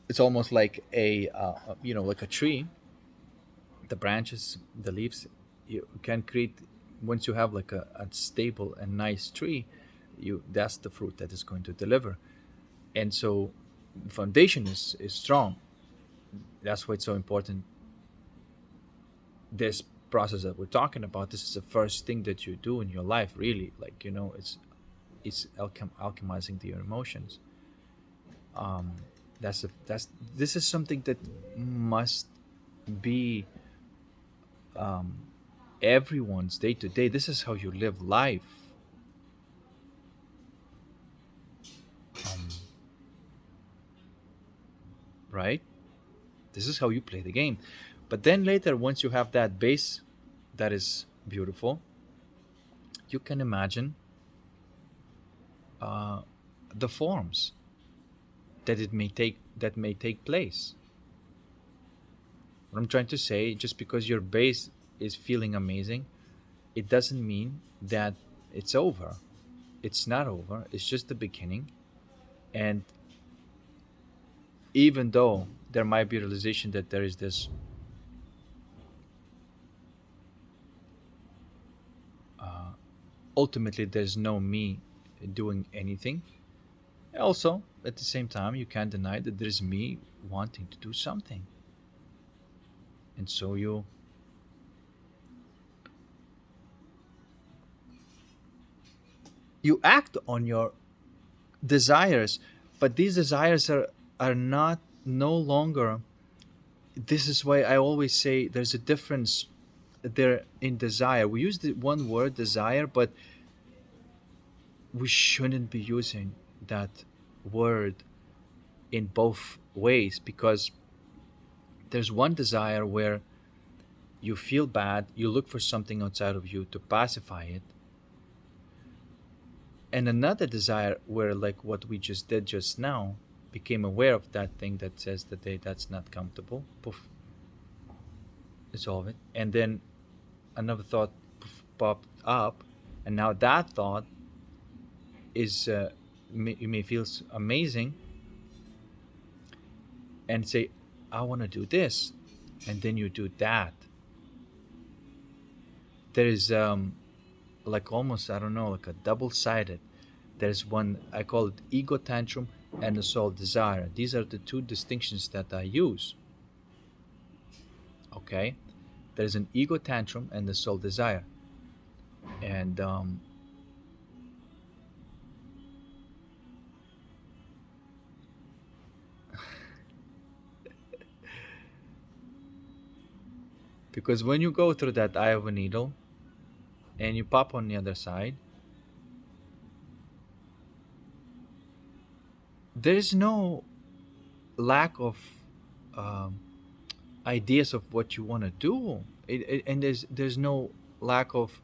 it's almost like like a tree. The branches, the leaves, you can create, once you have like a stable and nice tree, that's the fruit that is going to deliver. And so the foundation is strong. That's why it's so important, this process that we're talking about. This is the first thing that you do in your life, really. Like, it's alchemizing your emotions. um that's this is something that must be um everyone's day to day. This is how you live life. um right, this is how you play the game. But then later, once you have that base that is beautiful, you can imagine uh the forms that may take place. What I'm trying to say, just because your base is feeling amazing, it doesn't mean that it's over. It's not over. It's just the beginning. And even though there might be realization that there is this uh, ultimately there's no me doing anything. Also, at the same time, you can't deny that there's me wanting to do something. And so you act on your desires, but these desires are not no longer. This is why I always say there's a difference there in desire. We use the one word desire, but we shouldn't be using that word in both ways, because there's one desire where you feel bad, you look for something outside of you to pacify it, and another desire where, like what we just did just now, became aware of that thing that says that hey, that's not comfortable, poof, dissolve it, and then another thought poof, popped up, and now that thought is you may feel amazing and say, I want to do this, and then you do that. There is like almost, I don't know, like a double-sided. There's one, I call it ego tantrum and the soul desire. These are the two distinctions that I use. Okay, there's an ego tantrum and the soul desire. And because when you go through that eye of a needle and you pop on the other side, there is no lack of um, ideas of what you want to do. And there's no lack of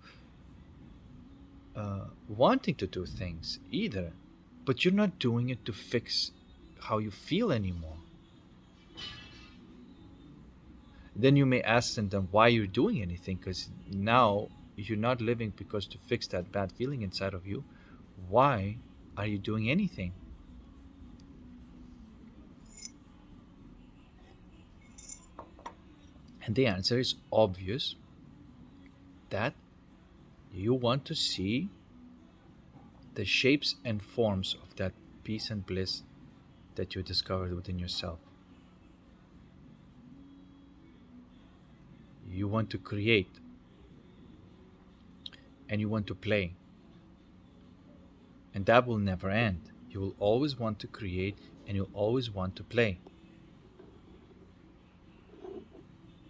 wanting to do things either, but you're not doing it to fix how you feel anymore. Then you may ask them then why you're doing anything, because now you're not living because to fix that bad feeling inside of you. Why are you doing anything? And the answer is obvious, that you want to see the shapes and forms of that peace and bliss that you discovered within yourself. You want to create, and you want to play. And that will never end. You will always want to create, and you'll always want to play.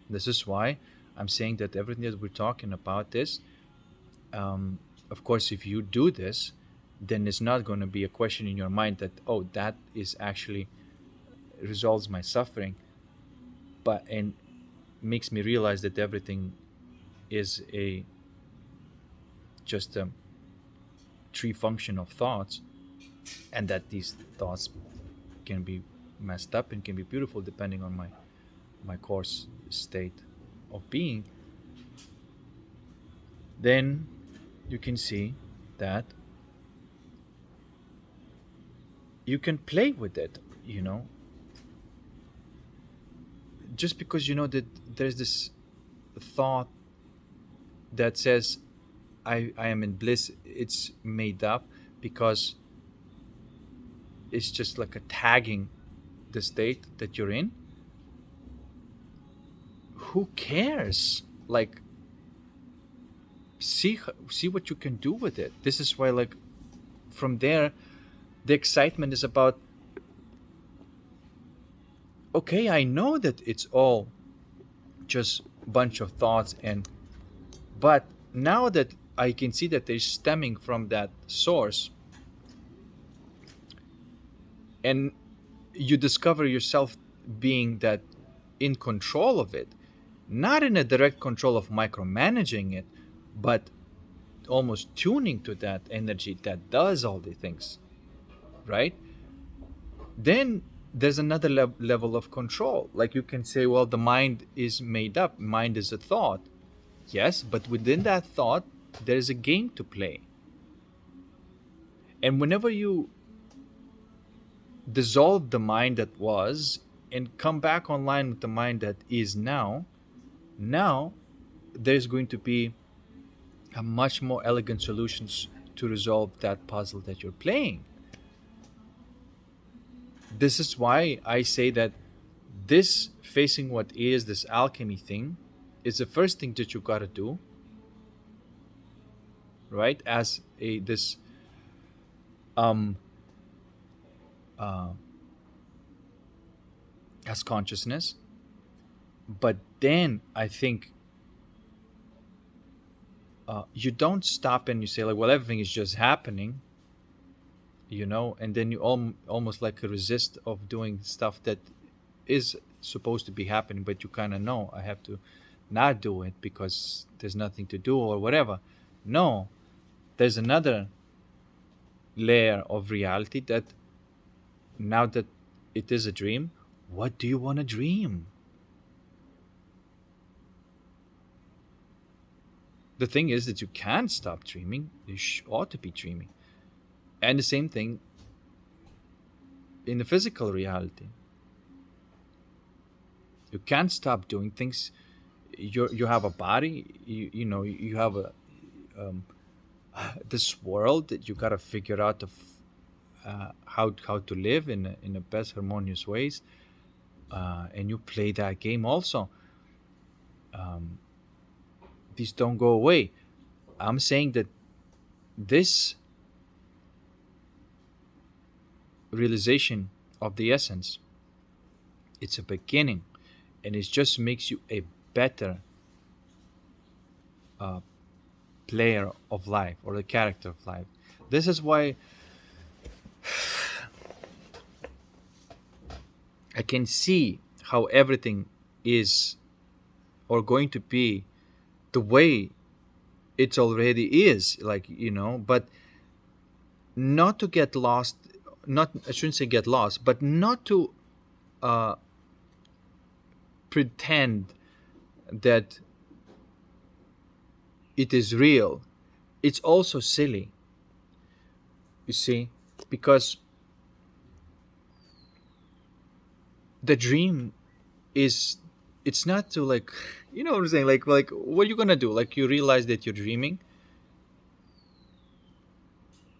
This is why I'm saying that everything that we're talking about is, of course, if you do this, then it's not going to be a question in your mind that, oh, that is actually resolves my suffering, but and makes me realize that everything is a just a tree function of thoughts, and that these thoughts can be messed up and can be beautiful depending on my course state of being. Then you can see that you can play with it, you know, just because you know that there's this thought that says I am in bliss, it's made up because it's just like a tagging the state that you're in. Who cares? Like, see what you can do with it. This is why, like, from there, the excitement is about, okay, I know that it's all just bunch of thoughts, and but now that I can see that they're stemming from that source, and you discover yourself being that in control of it, not in a direct control of micromanaging it, but almost tuning to that energy that does all the things, right? Then there's another level of control. Like, you can say, well, the mind is made up, mind is a thought. Yes, but within that thought, there's a game to play. And whenever you dissolve the mind that was and come back online with the mind that is now there's going to be a much more elegant solutions to resolve that puzzle that you're playing. This is why I say that this facing what is this alchemy thing is the first thing that you got to do, right? As a this um uh as consciousness. But then I think you don't stop and you say, like, well, everything is just happening, you know, and then you almost like resist of doing stuff that is supposed to be happening, but you kind of know I have to not do it because there's nothing to do or whatever. No, there's another layer of reality that now that it is a dream, what do you want to dream? The thing is that you can't stop dreaming. You ought to be dreaming. And the same thing in the physical reality. You can't stop doing things. You have a body. You know you have a um, this world that you gotta figure out of how to live in the best harmonious ways, and you play that game also. Um, these don't go away. I'm saying that this realization of the essence, it's a beginning, and it just makes you a better uh, player of life or the character of life. This is why I can see how everything is or going to be the way it already is, like, but not to get lost. Not, I shouldn't say get lost, but not to uh, pretend that it is real. It's also silly, you see, because the dream is, it's not to, like, you know what I'm saying, like what are you gonna do, like, you realize that you're dreaming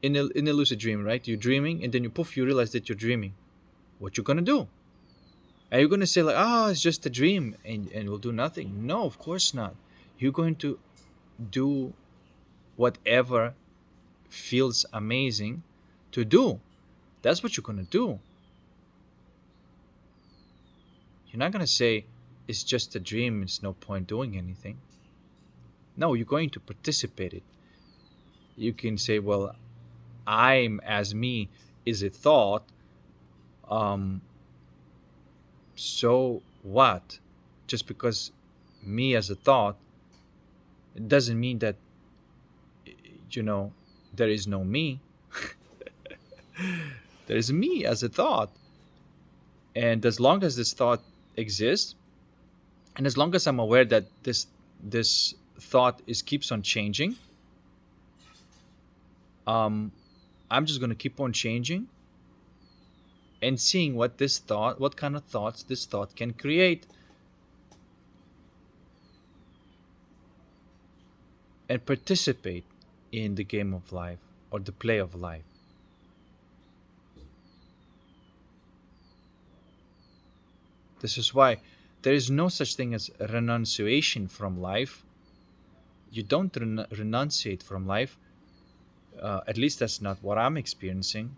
in a lucid dream, right? You're dreaming and then you poof, you realize that you're dreaming. What you gonna do? Are you gonna say like, oh, it's just a dream, and we'll do nothing? No, of course not. You're going to do whatever feels amazing to do. That's what you're gonna do. You're not gonna say it's just a dream, it's no point doing anything. No, you're going to participate it. You can say, well, I'm as me is a thought. Um, so what? Just because me as a thought, it doesn't mean that, you know there is no me. There is me as a thought, and as long as this thought exists, and as long as I'm aware that this thought is keeps on changing, um, I'm just gonna keep on changing and seeing what kind of thoughts this thought can create, and participate in the game of life or the play of life. This is why there is no such thing as renunciation from life. You don't renunciate from life. At least that's not what I'm experiencing.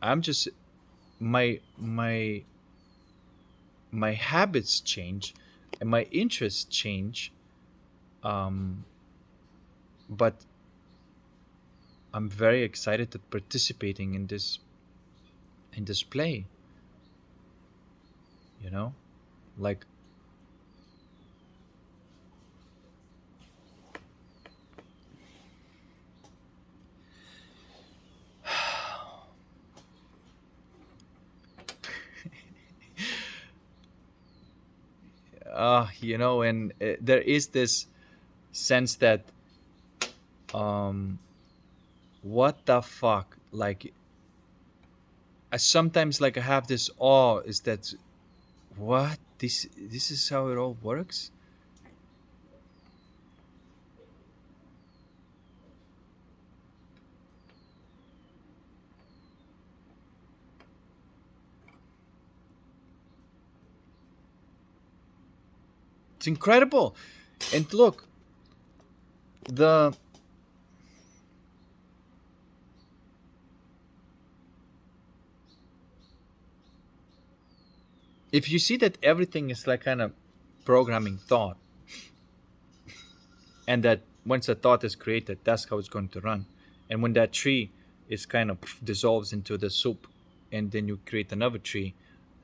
I'm just, my my habits change and my interests change, um, but I'm very excited at participating in this play. You know, like, and there is this sense that, um, what the fuck, like, I sometimes, like, I have this awe, is that, what, this is how it all works. It's incredible. And look, the if you see that everything is like kind of programming thought, and that once a thought is created, that's how it's going to run. And when that tree is kind of dissolves into the soup, and then you create another tree,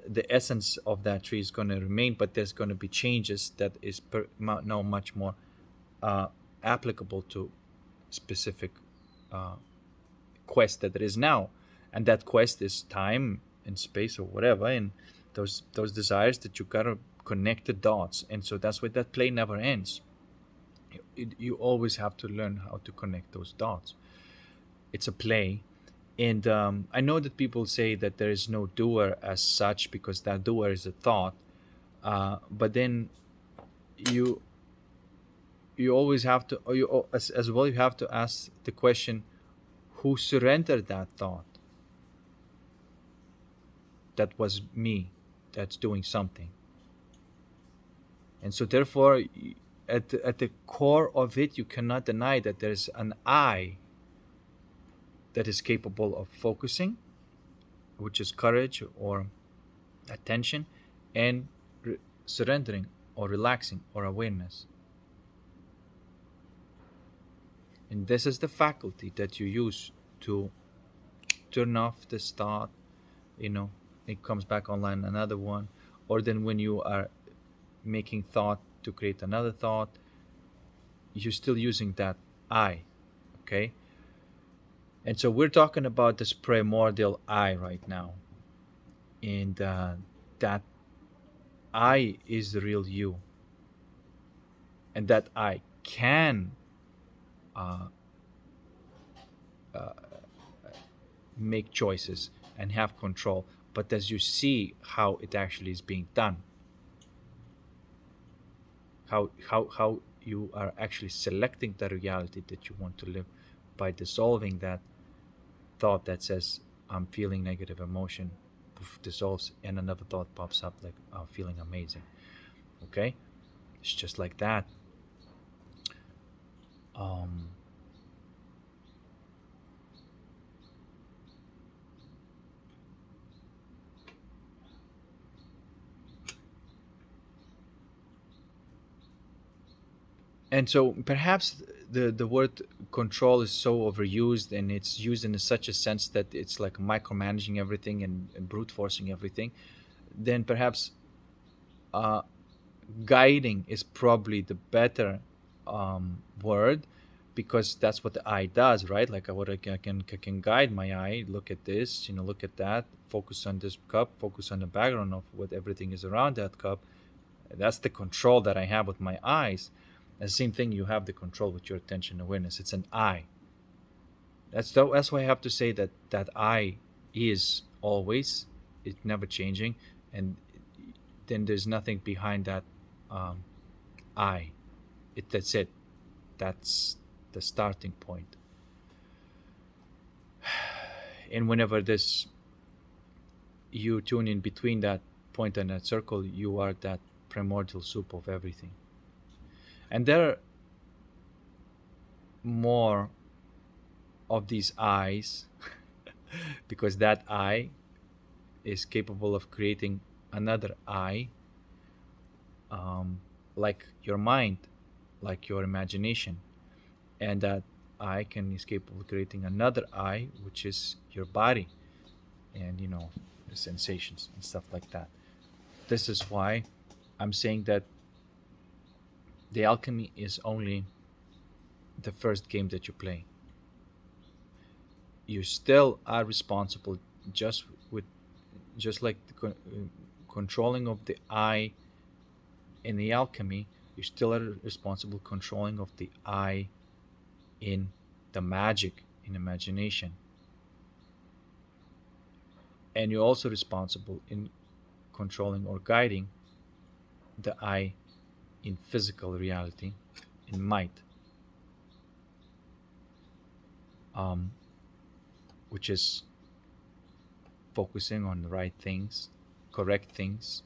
the essence of that tree is going to remain, but there's going to be changes that is now much more uh, applicable to specific uh, quest that there is now. And that quest is time and space or whatever, and those desires that you gotta connect the dots. And so that's why that play never ends. You always have to learn how to connect those dots. It's a play. And I know that people say that there is no doer as such, because that doer is a thought. But then you you always have to, or as well, you have to ask the question, who surrendered that thought? That was me, that's doing something. And so therefore, at the core of it, you cannot deny that there's an I that is capable of focusing, which is courage or attention, and surrendering or relaxing or awareness. And this is the faculty that you use to turn off this thought, you know, it comes back online another one, or then when you are making thought to create another thought, you're still using that I. Okay. And so we're talking about this primordial I right now, and that I is the real you, and that I can uh, uh, make choices and have control. But as you see how it actually is being done, how you are actually selecting the reality that you want to live by dissolving that thought that says I'm feeling negative emotion, poof, dissolves, and another thought pops up like I'm feeling amazing. Okay, it's just like that. Um, and so perhaps the word control is so overused, and it's used in such a sense that it's like micromanaging everything and brute forcing everything. Then perhaps uh, guiding is probably the better word, because that's what the eye does, right? Like I can guide my eye. Look at this, look at that. Focus on this cup. Focus on the background of what everything is around that cup. That's the control that I have with my eyes. And the same thing, you have the control with your attention awareness. It's an eye. That's why I have to say that that eye is always, it's never changing, and then there's nothing behind that um, eye. That's it. That's the starting point. And whenever this you tune in between that point and that circle, you are that primordial soup of everything. And there are more of these eyes because that eye is capable of creating another eye, um, like your mind, like your imagination, and that eye can is capable of creating another eye, which is your body, and the sensations and stuff like that. This is why I'm saying that the alchemy is only the first game that you play. You still are responsible, just with just like controlling of the eye in the alchemy. You still are responsible controlling of the eye in the magic, in imagination, and you're also responsible in controlling or guiding the eye in physical reality, in might, um, which is focusing on the right things, correct things,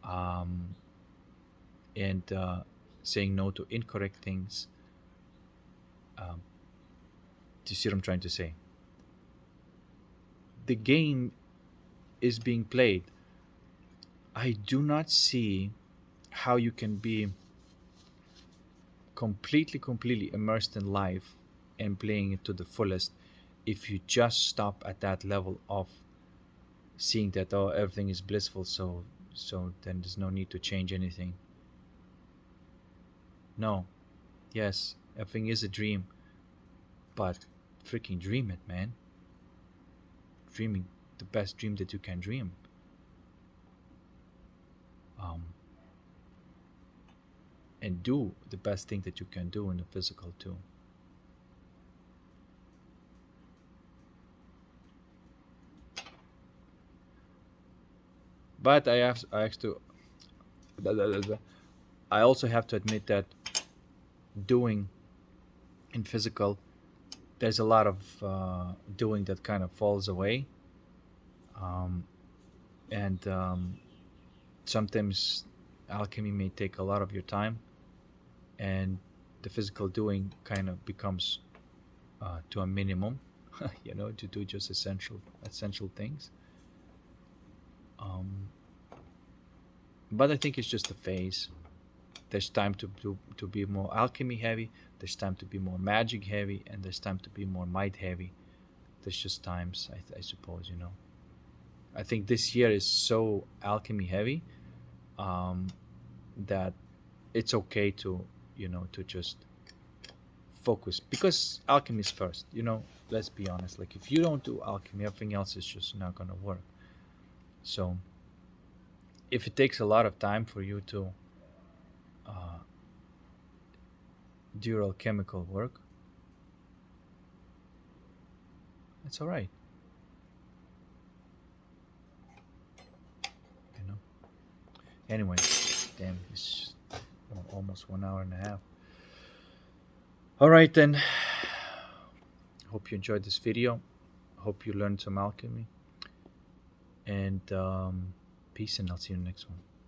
um, and saying no to incorrect things. Um, do you see what I'm trying to say? The game is being played. I do not see how you can be completely immersed in life and playing it to the fullest if you just stop at that level of seeing that, oh, everything is blissful, so then there's no need to change anything. No. Yes, everything is a dream, but freaking dream it, man. Dreaming the best dream that you can dream. um, and do the best thing that you can do in the physical too. But I also have to admit that doing in physical, there's a lot of doing that kind of falls away, um, and sometimes alchemy may take a lot of your time, and the physical doing kind of becomes to a minimum, to do just essential things. Um, but I think it's just a phase. There's time to be more alchemy heavy. There's time to be more magic heavy, and there's time to be more might heavy. There's just times, I suppose. I think this year is so alchemy heavy, that it's okay to, to just focus, because alchemy is first. Let's be honest. Like, if you don't do alchemy, everything else is just not gonna work. So if it takes a lot of time for you to uh, do your alchemical work, it's all right. You know. Anyway, damn, it's almost 1 hour and a half. All right then. Hope you enjoyed this video. Hope you learned some alchemy. And peace, and I'll see you in the next one.